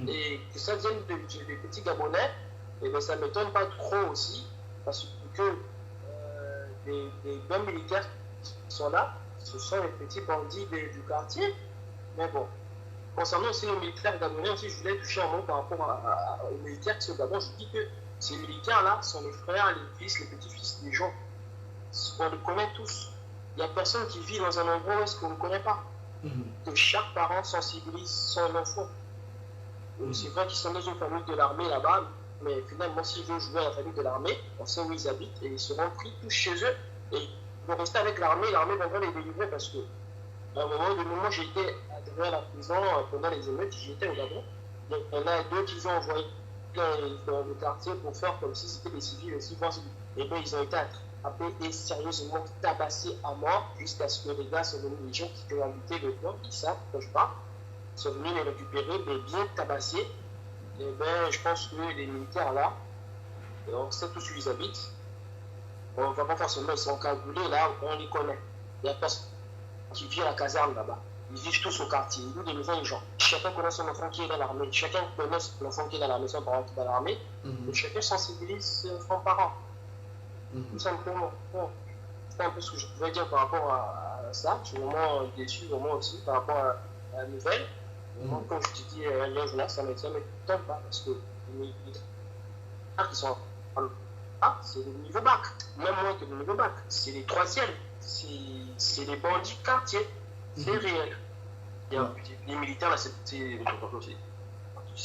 Et que ça vienne des petits Gabonais, eh bien, ça ne m'étonne pas trop aussi, parce que les bons militaires qui sont là, ce sont les petits bandits du quartier. Mais bon, concernant aussi les militaires gabonais, aussi, je voulais toucher un mot par rapport aux militaires qui sont au Gabon. Je dis que ces militaires-là sont les frères, les fils, les petits-fils des gens. On les connaît tous. Il n'y a personne qui vit dans un endroit où est-ce qu'on ne connaît pas. Que chaque parent sensibilise son enfant. C'est vrai qu'ils sont dans une famille de l'armée là-bas, mais finalement, s'ils veulent jouer à la famille de l'armée, on sait où ils habitent et ils seront pris tous chez eux et ils vont rester avec l'armée. L'armée viendra les délivrer parce que, à un moment donné, moi j'étais à la prison pendant les émeutes, j'étais au Gabon. Donc, il y en a deux qui ont envoyé dans le quartier pour faire comme si c'était des civils aussi. Et bien, ils ont été attrapés et sérieusement tabassés à mort jusqu'à ce que les gars sont venus, les gens qui ont habité le camp, qui savent que je parle, sont venus les récupérer, mais bien tabassés. Et bien, je pense que les militaires là, on sait tous où ils habitent. On ne va pas forcément, ils sont cagoulés là, on les connaît. Il y a personne qui vit à la caserne là-bas. Ils vivent tous au quartier, ils louent des maisons des gens. Chacun connaît son enfant qui est dans l'armée, chacun connaît son enfant qui est dans l'armée, son parent qui est dans l'armée, et chacun sensibilise son parent. Tout simplement. Bon. C'est un peu ce que je pouvais dire par rapport à ça. Je suis vraiment déçu, vraiment aussi, par rapport à la nouvelle. Vraiment, comme je te dis, là, ça ne m'étonne pas, parce que les militaires qui sont c'est le niveau bac, même moins que le niveau bac. C'est les troisièmes, c'est les bandits de quartier, c'est réel. Les militaires, là, c'est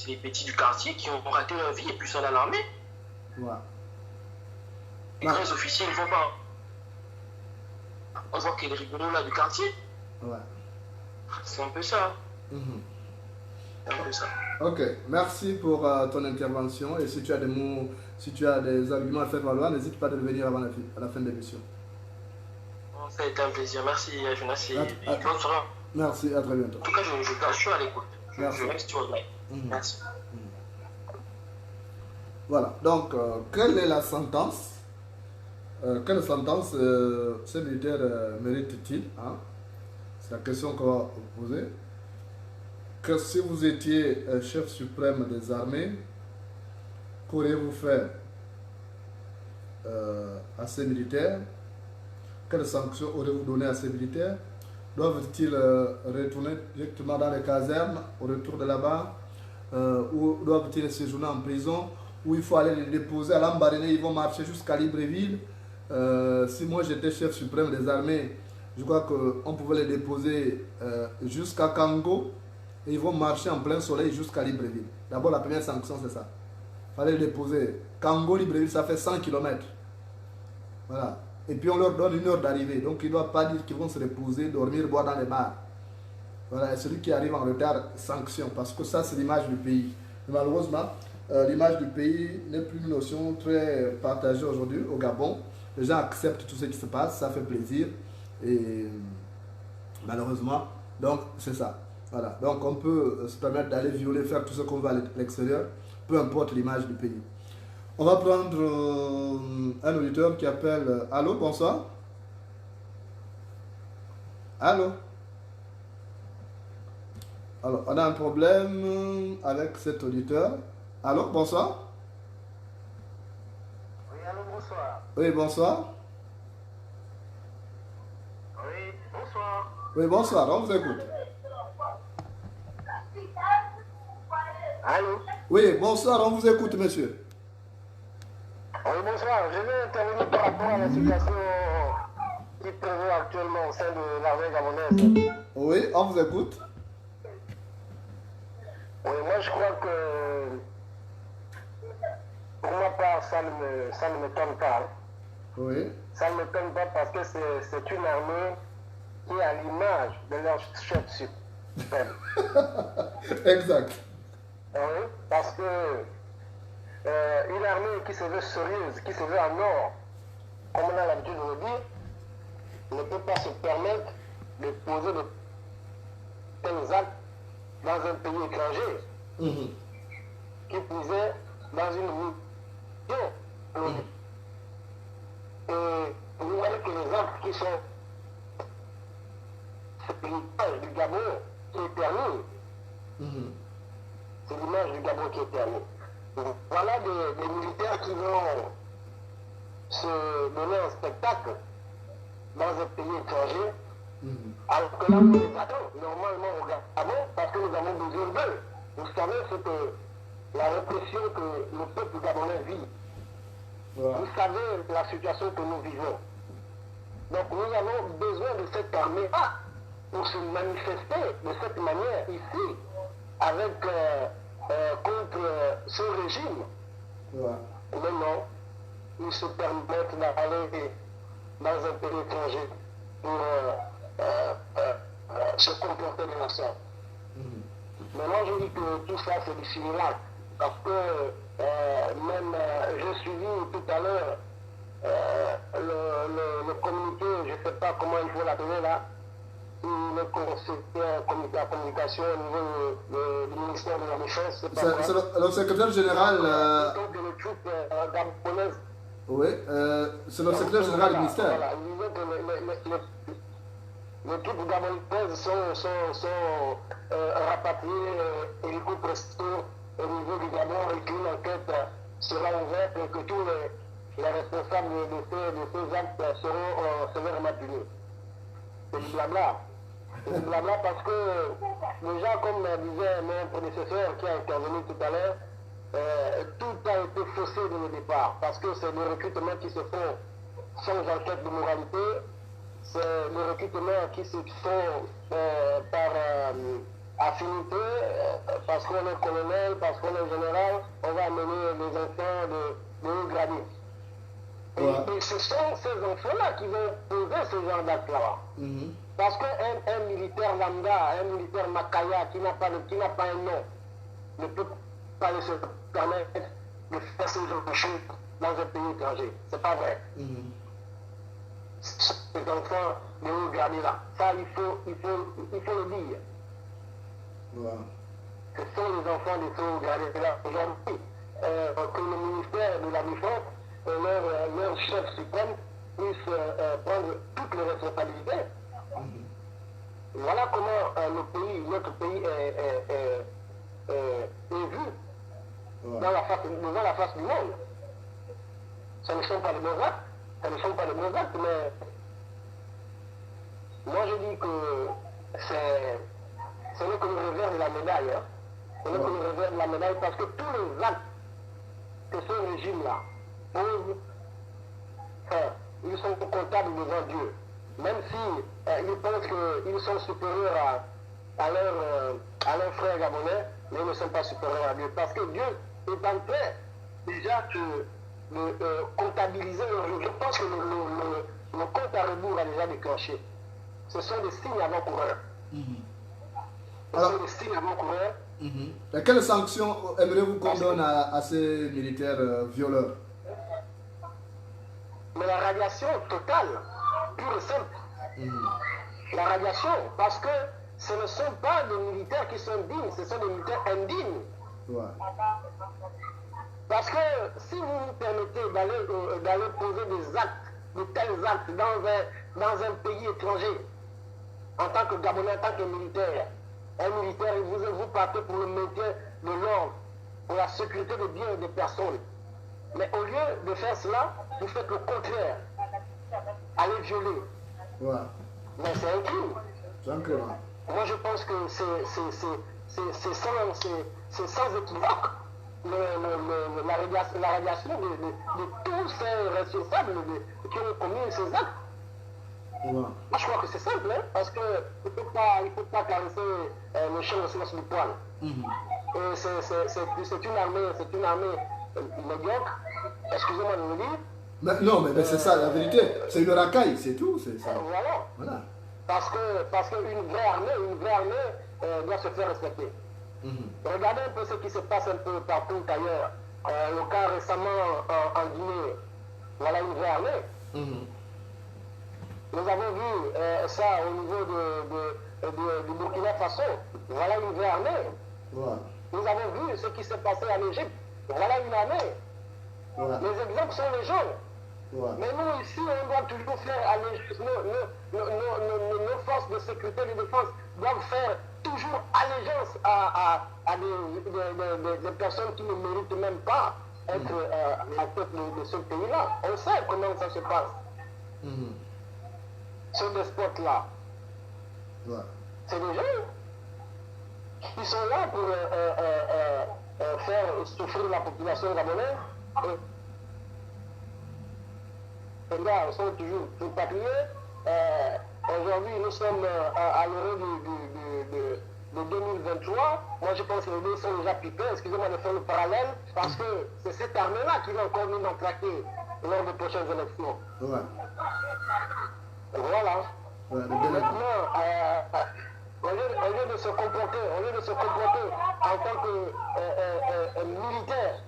les petits du quartier qui ont raté leur vie et puis sont à l'armée. Ouais. Et quand les officiers ne vont pas, on voit que les rigolos là du quartier. Ouais. C'est un peu ça. C'est un peu ça. Ok, merci pour ton intervention. Et si tu as des mots, si tu as des arguments à faire valoir, n'hésite pas de venir avant la fin de l'émission. Ça a été un plaisir. Merci, Jonas. Bonne soirée. Merci, à très bientôt. En tout cas, je suis à l'écoute. Je reste sur le live. Merci. Voilà, donc, quelle est la sentence? Quelle sentence ces militaires méritent-ils, hein? C'est la question qu'on va vous poser. Que si vous étiez chef suprême des armées, qu'auriez-vous fait à ces militaires? Quelles sanctions auriez-vous donné à ces militaires? Doivent-ils retourner directement dans les casernes au retour de là-bas? Ou doivent-ils séjourner en prison? Ou il faut aller les déposer à Lambaréné, ils vont marcher jusqu'à Libreville? Si moi j'étais chef suprême des armées, je crois qu'on pouvait les déposer jusqu'à Kango et ils vont marcher en plein soleil jusqu'à Libreville. D'abord, la première sanction, c'est ça. Il fallait les déposer. Kango, Libreville, ça fait 100 km. Voilà. Et puis on leur donne 1 heure d'arrivée. Donc ils ne doivent pas dire qu'ils vont se reposer, dormir, boire dans les bars. Voilà. Et celui qui arrive en retard, sanction. Parce que ça, c'est l'image du pays. Et malheureusement, l'image du pays n'est plus une notion très partagée aujourd'hui au Gabon. Les gens acceptent tout ce qui se passe, ça fait plaisir. Et malheureusement, donc c'est ça. Voilà. Donc on peut se permettre d'aller violer, faire tout ce qu'on veut à l'extérieur, peu importe l'image du pays. On va prendre un auditeur qui appelle. Allô, bonsoir. Allô. Alors, on a un problème avec cet auditeur. Allô, bonsoir. Oui, allô, bonsoir. Oui, bonsoir. Oui, bonsoir. Oui, bonsoir, on vous écoute. Allô? Oui, bonsoir, on vous écoute, monsieur. Oui, bonsoir. Je vais intervenir par rapport à la situation qui prévaut actuellement au sein de l'armée gabonaise. Oui, on vous écoute. Oui, moi je crois que pour ma part, ça ne m'étonne pas. Oui. Ça ne m'étonne pas parce que c'est une armée qui est à l'image de leur chef suprême. Exact. Oui, parce que une armée qui se veut sérieuse, qui se veut en or, comme on a l'habitude de le dire, ne peut pas se permettre de poser de tels actes dans un pays étranger, qui plus dans une mission. Et vous voyez que les actes qui sont c'est l'image du Gabon qui est permis. C'est l'image du Gabon qui est permis. Voilà des militaires qui vont se donner un spectacle dans un pays étranger, alors que là, on les attend normalement au Gabon parce que nous avons besoin d'eux. Vous savez ce que la répression que le peuple gabonais vit. Vous savez la situation que nous vivons. Donc nous avons besoin de cette armée-là pour se manifester de cette manière ici, avec contre ce régime. Mais non, ils se permettent d'aller dans un pays étranger pour se comporter de la sorte. Mais moi je dis que tout ça c'est du simulacre, parce que même j'ai suivi tout à l'heure le communiqué, je ne sais pas comment il faut l'appeler là, le conseiller à communication au niveau du ministère de la Défense. C'est le secrétaire général. De les troupes gabonaises. Oui, c'est le secrétaire général du ministère. Voilà, il disait que les troupes gabonaises sont rapatriées hélico presto au niveau du Gabon et qu'une enquête sera ouverte et que tous les responsables de ces actes seront ramassés. C'est du blabla. C'est du blabla parce que déjà, comme disait mon prédécesseur qui a intervenu tout à l'heure, tout a été faussé dès le départ parce que c'est des recrutements qui se font sans enquête de moralité, c'est des recrutements qui se font par affinité, parce qu'on est colonel, parce qu'on est général, on va amener les enfants de haut gradé. Et ce sont ces enfants-là qui vont poser ce genre d'acte-là. Parce qu'un militaire lambda, un militaire Makaya qui n'a pas un nom, ne peut pas se permettre de faire ce genre de choses dans un pays étranger. C'est pas vrai. Ces enfants de haut gradé là, ça il faut le dire. Ce sont les enfants de haut gradé là aujourd'hui que le ministère de la Défense leur chef suprême puisse prendre toutes les responsabilités. Voilà comment notre pays est vu devant la face du monde. Ce ne sont pas de bons actes, mais moi je dis que ce n'est que le revers de la médaille. Hein. Ce n'est que le revers de la médaille parce que tous les actes que ce régime-là pose, ils sont comptables devant Dieu. Même si ils pensent qu'ils sont supérieurs à leurs frères gabonais, mais ils ne sont pas supérieurs à Dieu. Parce que Dieu est en train déjà de comptabiliser. Je pense que le compte à rebours a déjà déclenché. Ce sont des signes avant-coureurs. Ce sont des signes avant-coureurs. Et quelles sanctions aimeriez-vous qu'on donne à ces militaires violeurs? Mais la radiation totale, pure et simple. La radiation, parce que ce ne sont pas des militaires qui sont dignes, ce sont des militaires indignes. Parce que si vous vous permettez d'aller poser des actes, de tels actes dans un pays étranger, en tant que Gabonais, en tant que militaire, un militaire, vous partez pour le maintien de l'ordre, pour la sécurité des biens et des personnes. Mais au lieu de faire cela, vous faites le contraire. Allez violer. Mais c'est un crime. Moi je pense que c'est sans équivoque la radiation de tous ces responsables qui ont commis ces actes. Moi je crois que c'est simple, hein, parce qu'il ne faut pas caresser le chien au sens du poil. C'est une armée médiocre, excusez-moi de le dire, Mais c'est ça la vérité. C'est une racaille, c'est tout. C'est ça. Voilà. Parce qu'une vraie armée doit se faire respecter. Regardez un peu ce qui se passe un peu partout ailleurs. Le cas récemment en Guinée, voilà une vraie armée. Nous avons vu ça au niveau du Burkina Faso, voilà une vraie armée. Nous avons vu ce qui s'est passé en Égypte, voilà une armée. Les exemples sont les gens. Mais nous, ici, on doit toujours faire allégeance. Nos forces de sécurité et de défense doivent faire toujours allégeance à des personnes qui ne méritent même pas être à la tête de ce pays-là. On sait comment ça se passe. Ce despote-là. C'est des gens qui sont là pour faire souffrir la population gabonaise. Les gars sont toujours papiers. Aujourd'hui, nous sommes à l'heure de 2023. Moi, je pense que les deux sont déjà piqués. Excusez-moi de faire le parallèle, parce que c'est cette armée-là qui va encore nous matraquer lors des prochaines élections. Voilà. Maintenant, au lieu de se comporter en tant que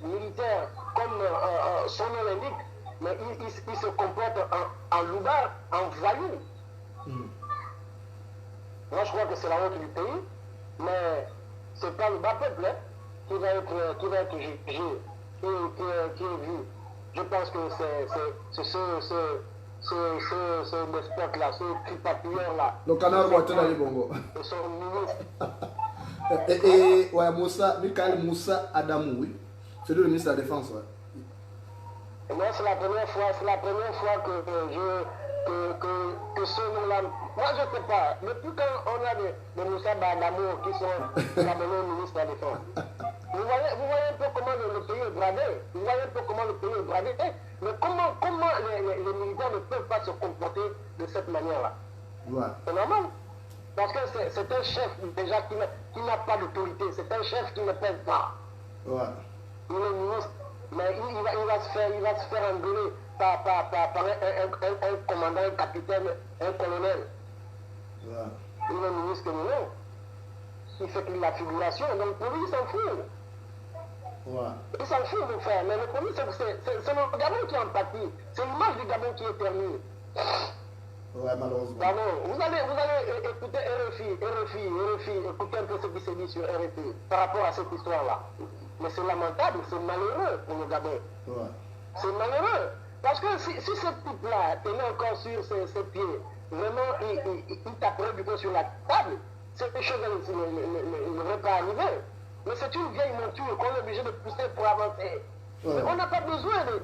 militaire, comme son nom l'indique, mais il se comporte en loupard, en voyou. Moi, je crois que c'est la honte du pays, mais ce n'est pas le bas peuple qui va être jugé, qui est vu. Je pense que c'est ce despote-là, ce tripatouilleur-là. Le canard voiture dans les bongos. Son ministre. Et Michael Moussa Adamou, oui. C'est le ministre de la Défense, ouais. Moi, c'est la première fois que ce nom-là. Moi, je ne sais pas. Depuis quand on a des Moussa Adamou qui sont Gabonais ministres de la Défense. Vous voyez un peu comment le pays est bradé. Mais comment les militaires ne peuvent pas se comporter de cette manière-là? C'est normal. Parce que c'est un chef déjà qui n'a pas d'autorité. C'est un chef qui ne pèse pas. Il est ministre, mais il va se faire engueuler par un commandant, un capitaine, un colonel. Il est ministre que non. Il fait que la figuration. Donc pour lui, il s'en fout. Il s'en fout de faire. Mais le problème, c'est le Gabon qui en pâtit. C'est l'image du Gabon qui est ternie. Malheureusement. Pardon. Vous allez écouter RFI, écouter un peu ce qui se dit sur RFI par rapport à cette histoire-là. Mais c'est lamentable, c'est malheureux pour le Gabon. C'est malheureux. Parce que si ce type-là tenait encore sur ses pieds, vraiment, il taperait du poing sur la table, cette chose ne devrait pas arriver. Mais c'est une vieille monture qu'on est obligé de pousser pour avancer. Mais on n'a pas besoin de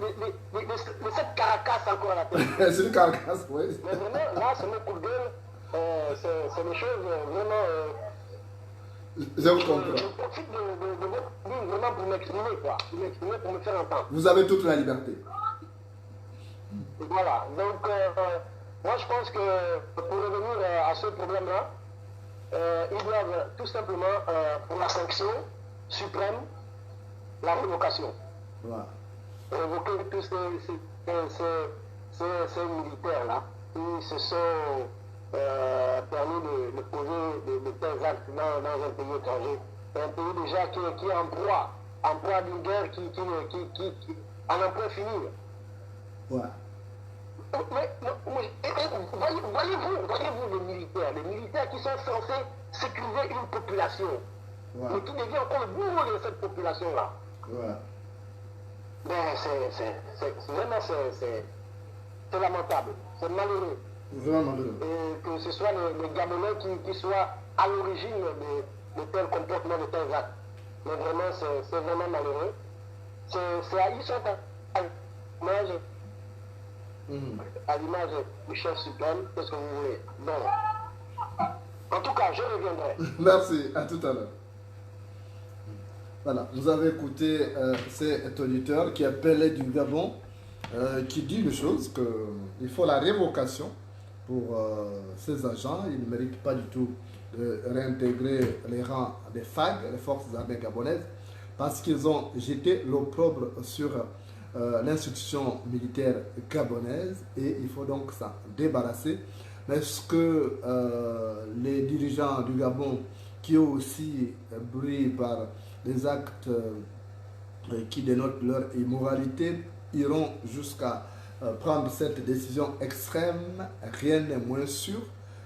cette caracasse encore à la tête. C'est une caracasse, oui. Mais vraiment, là, c'est mon coup de gueule. C'est des choses vraiment. Je vous comprends. Je profite de votre ligne vraiment pour m'exprimer, quoi. Pour me faire entendre. Vous avez toute la liberté. Voilà. Donc, moi, je pense que pour revenir à ce problème-là, ils doivent tout simplement, pour la sanction suprême, la révocation. Révoquer tous ces militaires-là qui se sont permis de poser de tels actes dans un pays étranger. Un pays déjà qui est en proie d'une guerre qui en un point fini. Voyez-vous les militaires qui sont censés sécuriser une population, mais qui devient encore le bourreau de cette population-là. Mais c'est lamentable, c'est malheureux. Vraiment malheureux. Et que ce soit les Gabonais qui soient à l'origine de tels comportements, de tels actes. Mais vraiment, c'est vraiment malheureux. Ils sont à l'image du chef suprême, qu'est-ce que vous voulez. Bon. En tout cas, je reviendrai. Merci, à tout à l'heure. Voilà, vous avez écouté cet auditeur qui appelait du Gabon, qui dit une chose, qu'il faut la révocation pour ces agents. Ils ne méritent pas du tout de réintégrer les rangs des FAG, les forces armées gabonaises, parce qu'ils ont jeté l'opprobre sur l'institution militaire gabonaise et il faut donc s'en débarrasser. Mais ce que les dirigeants du Gabon, qui ont aussi brillé par des actes qui dénotent leur immoralité, iront jusqu'à prendre cette décision extrême, rien n'est moins sûr.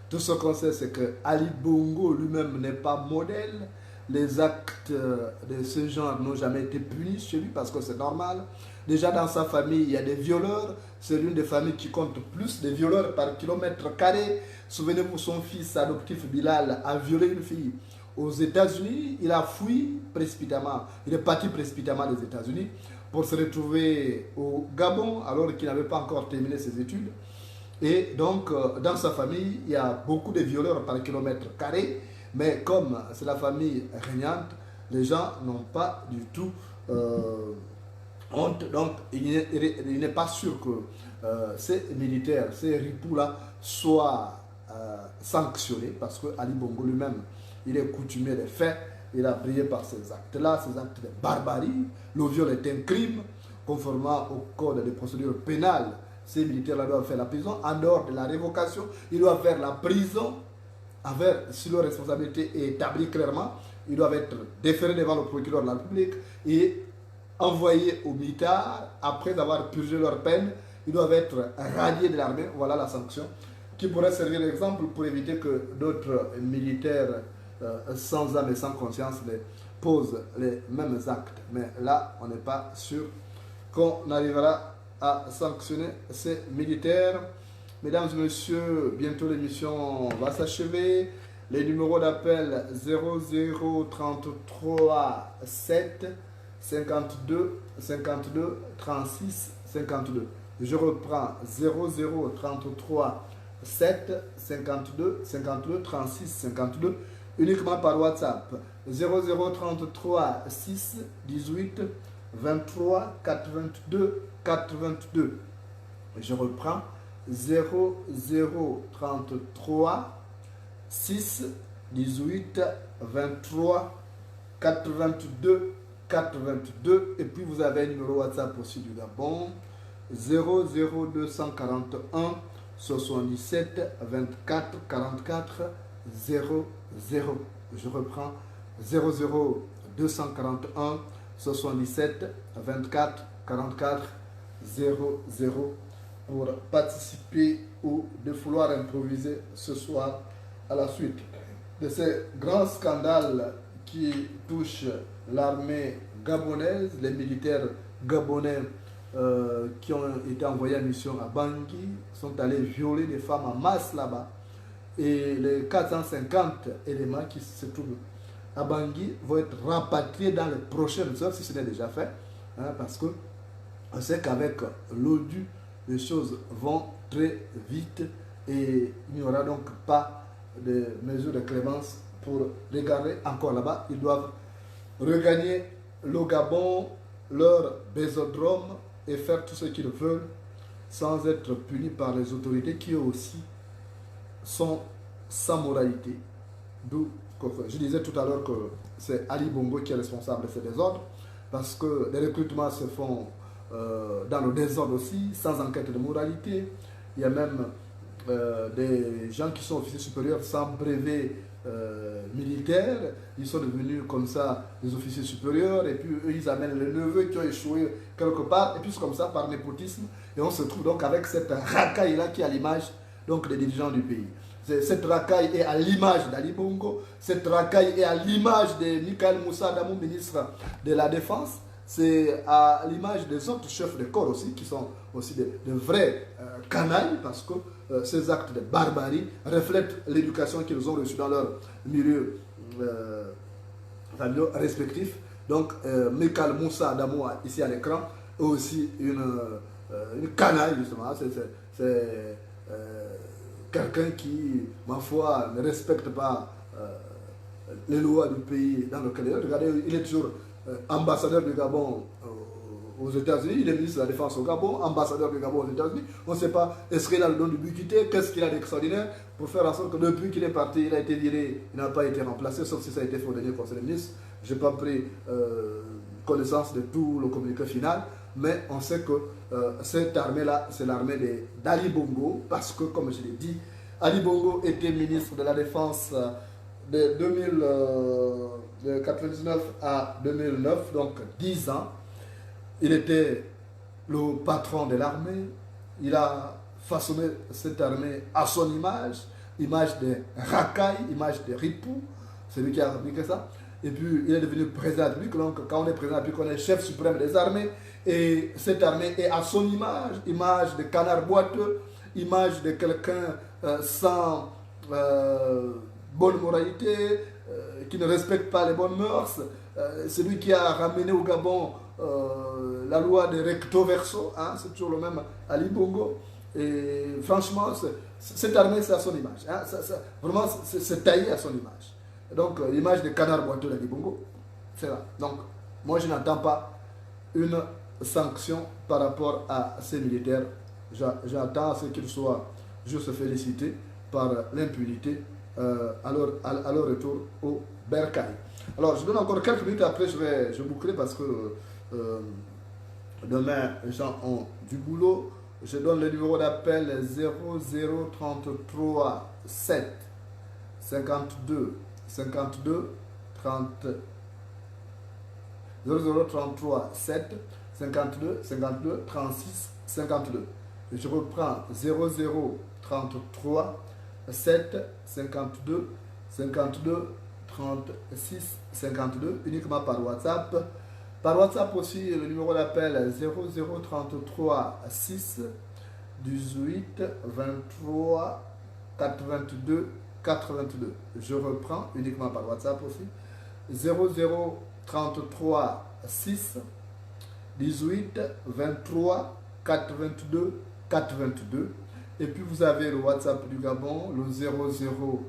Tout ce qu'on sait, c'est que Ali Bongo lui-même n'est pas modèle. Les actes de ce genre n'ont jamais été punis chez lui parce que c'est normal. Déjà dans sa famille, il y a des violeurs. C'est l'une des familles qui compte plus de violeurs par kilomètre carré. Souvenez-vous, son fils adoptif Bilal a violé une fille aux États-Unis. Il a fui précipitamment. Il est parti précipitamment des États-Unis pour se retrouver au Gabon alors qu'il n'avait pas encore terminé ses études. Et donc, dans sa famille, il y a beaucoup de violeurs par kilomètre carré. Mais comme c'est la famille régnante, les gens n'ont pas du tout honte. Donc, il n'est pas sûr que ces militaires, ces ripoux-là, soient sanctionnés parce que Ali Bongo lui-même, il est coutumier des faits. Il a brillé par ces actes-là, ces actes de barbarie. Le viol est un crime, conformément au code de procédure pénale. Ces militaires-là doivent faire la prison. En dehors de la révocation, ils doivent faire la prison. Si leur responsabilité est établie clairement, ils doivent être déférés devant le procureur de la République et envoyés au militaire. Après avoir purgé leur peine, ils doivent être radiés de l'armée. Voilà la sanction qui pourrait servir d'exemple pour éviter que d'autres militaires sans âme et sans conscience posent les mêmes actes. Mais là, on n'est pas sûr qu'on arrivera à sanctionner ces militaires. Mesdames et messieurs, bientôt l'émission va s'achever. Les numéros d'appel 0033 7 52 52 36 52. Je reprends 0033 7 52 52 36 52 uniquement par WhatsApp. 0033 6 18 23 82 82. Je reprends 0033 6 18 23 82 82 et puis vous avez un numéro WhatsApp aussi du Gabon 00241 77 24 44 00. Je reprends 00241 77 24 44 00 pour participer ou de vouloir improviser ce soir à la suite de ces grands scandales qui touchent l'armée gabonaise, les militaires gabonais qui ont été envoyés en mission à Bangui sont allés violer des femmes en masse là-bas. Et les 450 éléments qui se trouvent à Bangui vont être rapatriés dans les prochaines heures, si ce n'est déjà fait, hein, parce que on sait qu'avec l'ODU, les choses vont très vite et il n'y aura donc pas de mesures de clémence pour les garder encore là-bas. Ils doivent regagner le Gabon, leur bésodrome et faire tout ce qu'ils veulent sans être punis par les autorités qui eux aussi sont sans moralité. D'où, je disais tout à l'heure que c'est Ali Bongo qui est responsable de ces désordres parce que les recrutements se font dans le désordre aussi, sans enquête de moralité. Il y a même des gens qui sont officiers supérieurs sans brevet militaire. Ils sont devenus comme ça des officiers supérieurs et puis eux ils amènent les neveux qui ont échoué quelque part et puis c'est comme ça par népotisme et on se trouve donc avec cette racaille là qui est à l'image donc des dirigeants du pays. Cette racaille est à l'image d'Ali Bongo, cette racaille est à l'image de Michael Moussa Damou, ministre de la Défense. C'est à l'image des autres chefs de corps aussi, qui sont aussi de vrais canailles, parce que ces actes de barbarie reflètent l'éducation qu'ils ont reçue dans leur milieu familiaux respectifs. Donc, Michael Moussa Damou, ici à l'écran, est aussi une canaille, justement. C'est quelqu'un qui, ma foi, ne respecte pas les lois du pays dans lequel il est. Regardez, il est toujours ambassadeur du Gabon aux États-Unis, il est ministre de la Défense au Gabon, ambassadeur du Gabon aux États-Unis. On ne sait pas, est-ce qu'il a le don d'ubiquité, qu'est-ce qu'il a d'extraordinaire pour faire en sorte que depuis qu'il est parti, il a été viré, il n'a pas été remplacé, sauf si ça a été fait au dernier conseil des ministres. Je n'ai pas pris connaissance de tout le communiqué final. mais on sait que cette armée-là, c'est l'armée d'Ali Bongo, parce que, comme je l'ai dit, Ali Bongo était ministre de la Défense de 1999 à 2009, donc 10 ans. Il était le patron de l'armée. Il a façonné cette armée à son image de Rakai, image de Ripou, c'est lui qui a fabriqué ça. Et puis il est devenu président de la République. Donc quand on est président de la République, on est chef suprême des armées. Et cette armée est à son image de canard boiteux, image de quelqu'un sans bonne moralité, qui ne respecte pas les bonnes mœurs. Celui qui a ramené au Gabon la loi de recto verso, hein, c'est toujours le même Ali Bongo. Et franchement, cette armée, c'est à son image. Hein, vraiment, c'est taillé à son image. Donc, l'image de canard boiteux d'Ali Bongo, c'est là. Donc, moi, je n'entends pas une sanction par rapport à ces militaires. J'attends à ce qu'ils soient juste félicités par l'impunité à leur retour au Bercail. Alors, je donne encore quelques minutes, après je bouclerai parce que demain, les gens ont du boulot. Je donne le numéro d'appel 0033 7 52 52 30 0033 7 52 52 36 52. Je reprends 0033 7 52 52 36 52 uniquement par WhatsApp. Par WhatsApp aussi, le numéro d'appel 0033 6 18 23 82 82. Je reprends uniquement par WhatsApp aussi. 0033 6 18 23 82 82. Et puis vous avez le WhatsApp du Gabon, le 00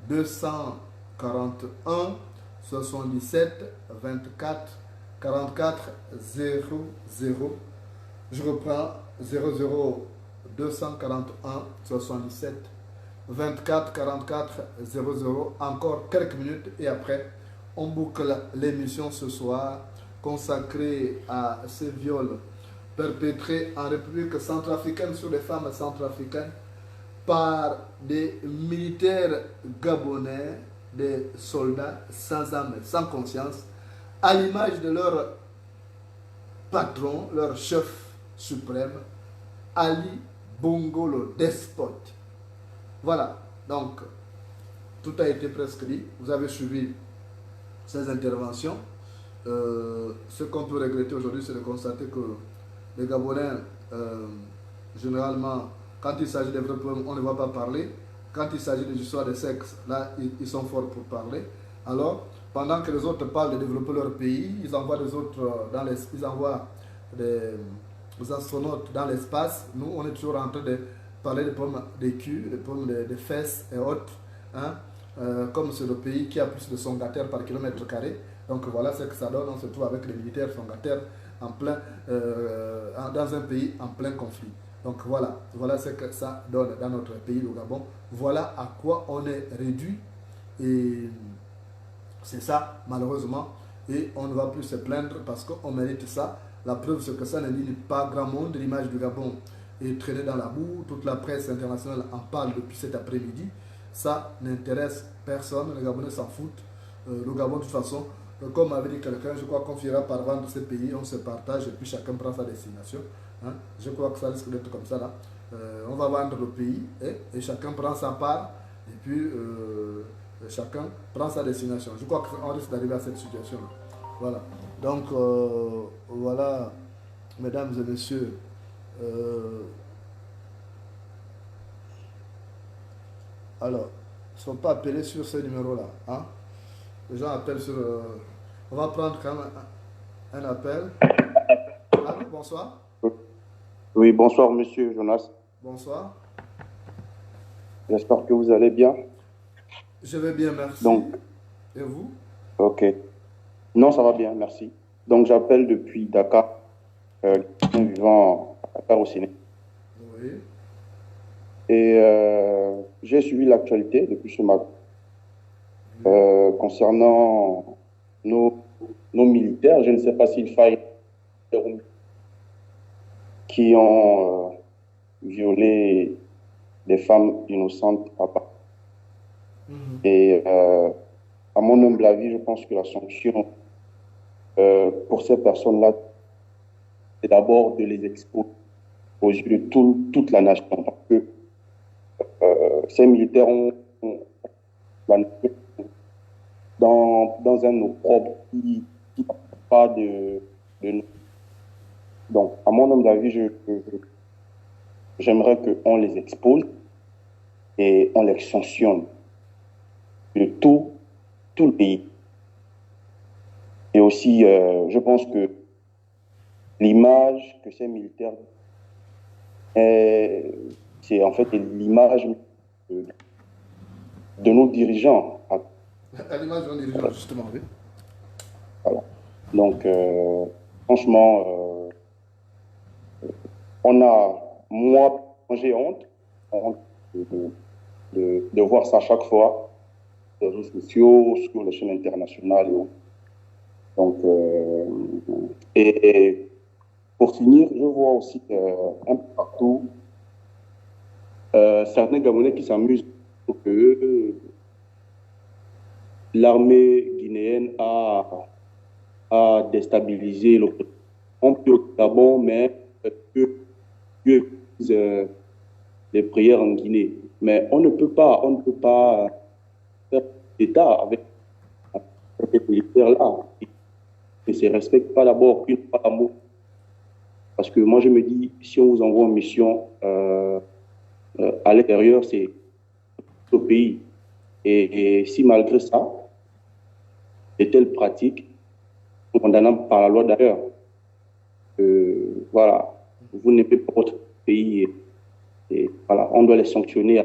241 77 24 44 00. Je reprends 00 241 77 24 44 00. Encore quelques minutes et après on boucle l'émission ce soir consacrée à ces viols perpétrés en République centrafricaine sur les femmes centrafricaines par des militaires gabonais, des soldats sans âme, sans conscience, à l'image de leur patron, leur chef suprême, Ali Bongo le despote. Voilà, donc tout a été presque dit. Vous avez suivi ces interventions. Ce qu'on peut regretter aujourd'hui, c'est de constater que les Gabonais, généralement, quand il s'agit des vrais problèmes, on ne va pas parler. Quand il s'agit des histoires de sexe, là, ils sont forts pour parler. Alors, pendant que les autres parlent de développer leur pays, ils envoient des astronautes dans l'espace. Nous, on est toujours en train de parler des problèmes des culs, des problèmes des fesses et autres. Hein? Comme c'est le pays qui a plus de songateurs par kilomètre carré. Donc voilà ce que ça donne. On se trouve avec les militaires songateurs dans un pays en plein conflit. Donc voilà ce que ça donne dans notre pays, le Gabon. Voilà à quoi on est réduit. Et c'est ça, malheureusement. Et on ne va plus se plaindre parce qu'on mérite ça. La preuve, c'est que ça ne dit pas grand monde. L'image du Gabon est traînée dans la boue. Toute la presse internationale en parle depuis cet après-midi. Ça n'intéresse personne. Les Gabonais s'en foutent. Le Gabon, de toute façon, comme avait dit quelqu'un, je crois qu'on finira par vendre ces pays. On se partage et puis chacun prend sa destination. Hein? Je crois que ça risque d'être comme ça là. On va vendre le pays et chacun prend sa part. Et puis chacun prend sa destination. Je crois qu'on risque d'arriver à cette situation-là. Voilà. Donc, voilà, mesdames et messieurs, alors, ils ne sont pas appelés sur ce numéro-là. Hein? Les gens appellent sur... on va prendre quand même un appel. Allô, bonsoir. Oui, bonsoir, monsieur Jonas. Bonsoir. J'espère que vous allez bien. Je vais bien, merci. Donc, et vous? Ok. Non, ça va bien, merci. Donc, j'appelle depuis Dakar, vivant à Dakar au Sénégal. Oui. Et j'ai suivi l'actualité depuis ce matin concernant nos militaires. Je ne sais pas s'il faille qui ont violé des femmes innocentes à Paris. Et à mon humble avis, je pense que la sanction pour ces personnes-là, c'est d'abord de les exposer aux yeux de toute la nation. Parce que ces militaires ont dans un opprobre qui n'a pas de nous. Donc, à mon humble avis, j'aimerais qu'on les expose et on les sanctionne de tout le pays. Et aussi, je pense que l'image que ces militaires, c'est en fait l'image de nos dirigeants. À l'image de nos dirigeants, justement, oui. Voilà. Donc, franchement, moi, j'ai honte de voir ça chaque fois, sur les réseaux sociaux, sur les chaînes internationales et autres. Donc, et pour finir, je vois aussi un peu partout certains Gabonais qui s'amusent pour que l'armée guinéenne a déstabilisé le Gabon, mais que Dieu utilise les prières en Guinée. Mais on ne peut pas faire d'État avec ces militaires-là. Ils ne se respectent pas d'abord, puis pas l'amour. Parce que moi, je me dis, si on vous envoie en mission à l'extérieur, c'est au pays. Et si malgré ça, de telles pratiques, condamnables par la loi d'ailleurs, voilà, vous n'aimez pas votre pays et voilà, on doit les sanctionner.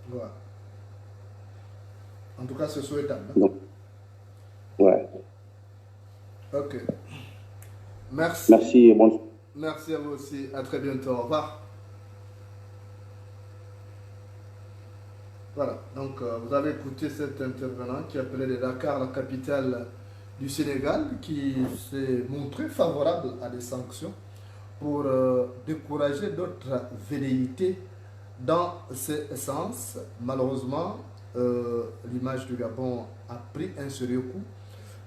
Voilà. En tout cas, c'est souhaitable. Donc, ouais. Ok. Merci. Merci et bonne. Merci à vous aussi. À très bientôt. Au revoir. Voilà. Donc, vous avez écouté cet intervenant qui appelait de Dakar, la capitale du Sénégal, qui s'est montré favorable à des sanctions pour décourager d'autres velléités dans ce sens. Malheureusement, l'image du Gabon a pris un sérieux coup.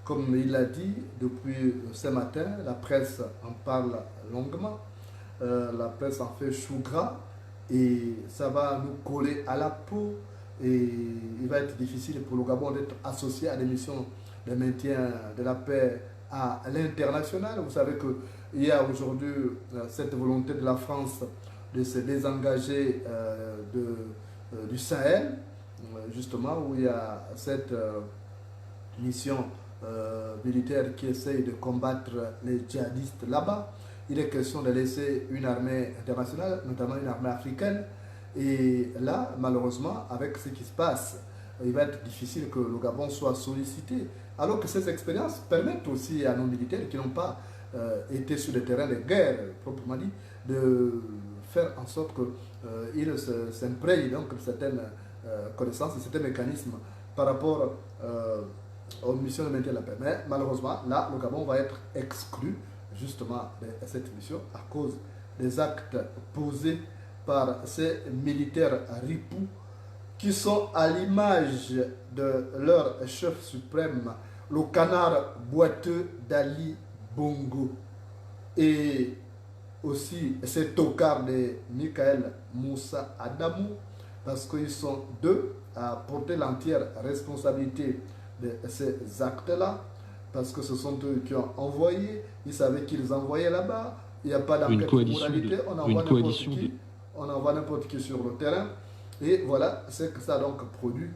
Comme il l'a dit depuis ce matin, la presse en parle longuement, la presse en fait chou gras et ça va nous coller à la peau et il va être difficile pour le Gabon d'être associé à des missions de maintien de la paix à l'international. Vous savez qu'il y a aujourd'hui cette volonté de la France de se désengager du Sahel, justement où il y a cette mission militaire qui essaye de combattre les djihadistes là-bas. Il est question de laisser une armée internationale, notamment une armée africaine. Et là, malheureusement, avec ce qui se passe, il va être difficile que le Gabon soit sollicité. Alors que ces expériences permettent aussi à nos militaires qui n'ont pas été sur le terrain de guerre, proprement dit, de faire en sorte qu'ils s'imprègnent donc de certaines connaissances, de certains mécanismes par rapport aux missions de maintien de la paix. Mais malheureusement, là, le Gabon va être exclu justement de cette mission à cause des actes posés par ces militaires ripoux qui sont à l'image de leur chef suprême, le canard boiteux d'Ali Bongo, et aussi ces tocards de Michael Moussa Adamou, parce qu'ils sont deux à porter l'entière responsabilité de ces actes-là, parce que ce sont eux qui ont envoyé, ils savaient qu'ils envoyaient là-bas, il n'y a pas d'enquête de moralité, on envoie n'importe qui sur le terrain, et voilà ce que ça a donc produit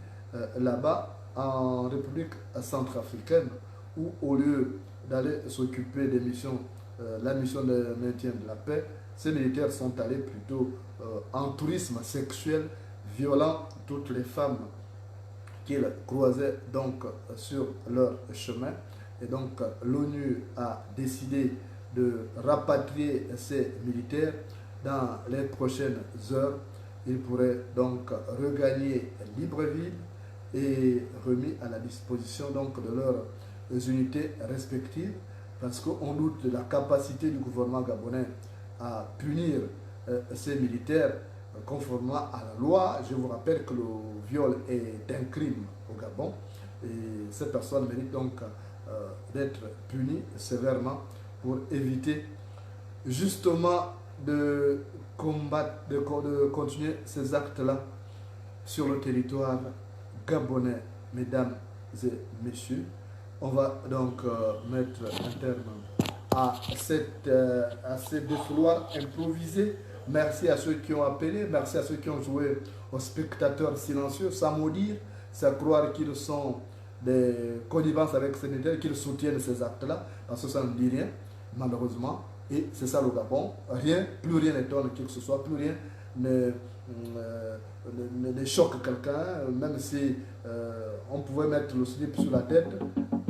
là-bas en République centrafricaine, où au lieu d'aller s'occuper des missions, la mission de maintien de la paix, ces militaires sont allés plutôt en tourisme sexuel, violant toutes les femmes qu'ils croisaient donc sur leur chemin. Et donc l'ONU a décidé de rapatrier ces militaires dans les prochaines heures. Ils pourraient donc regagner Libreville et remis à la disposition donc de leurs unités respectives parce qu'on doute de la capacité du gouvernement gabonais à punir ces militaires conformément à la loi. Je vous rappelle que le viol est un crime au Gabon et ces personnes méritent donc d'être punies sévèrement pour éviter justement de combattre, de continuer ces actes-là sur le territoire gabonais, mesdames et messieurs. On va donc mettre un terme à ces défouloirs improvisés. Merci à ceux qui ont appelé, merci à ceux qui ont joué aux spectateurs silencieux, sans mot dire, c'est croire qu'ils sont des connivences avec ces militaires, qu'ils soutiennent ces actes-là, parce que ça ne dit rien, malheureusement. Et c'est ça le Gabon. Plus rien n'étonne qui que ce soit, plus rien ne choque quelqu'un, même si on pouvait mettre le slip sur la tête,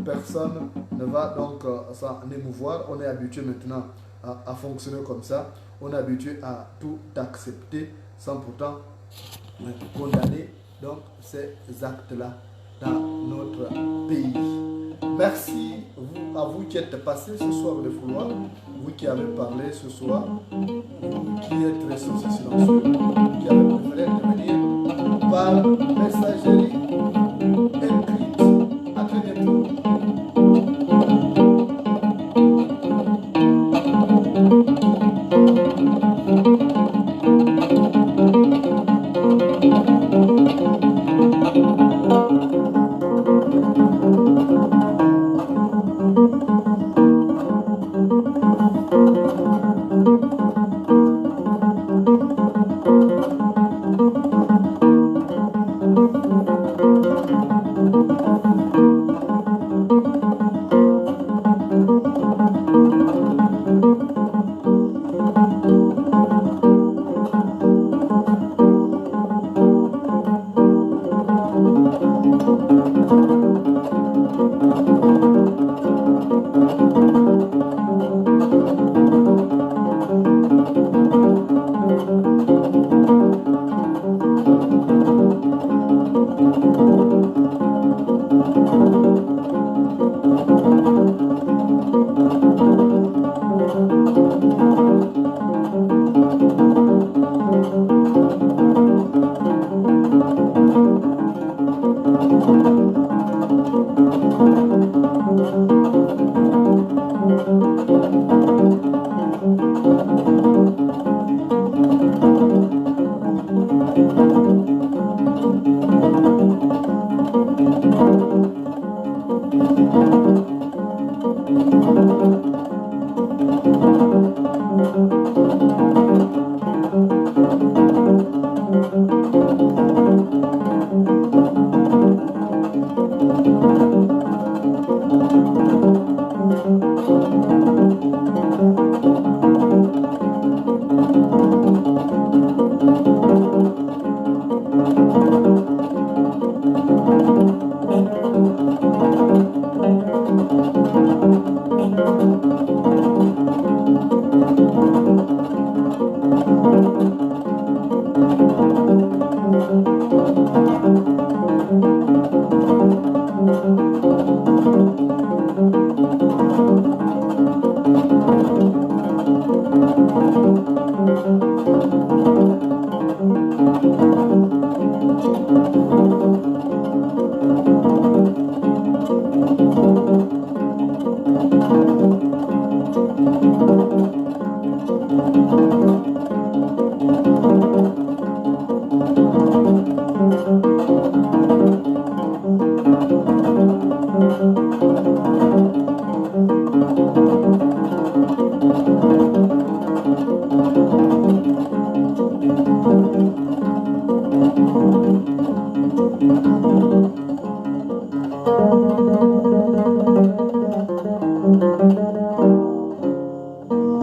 personne ne va donc s'en émouvoir. On est habitué maintenant à fonctionner comme ça. On est habitué à tout accepter sans pourtant condamner donc ces actes-là dans notre pays. Merci à vous qui êtes passés ce soir au défouloir, vous qui avez parlé ce soir, vous qui êtes restés aussi silencieux, qui avez préféré intervenir par messagerie écrite. À très bientôt.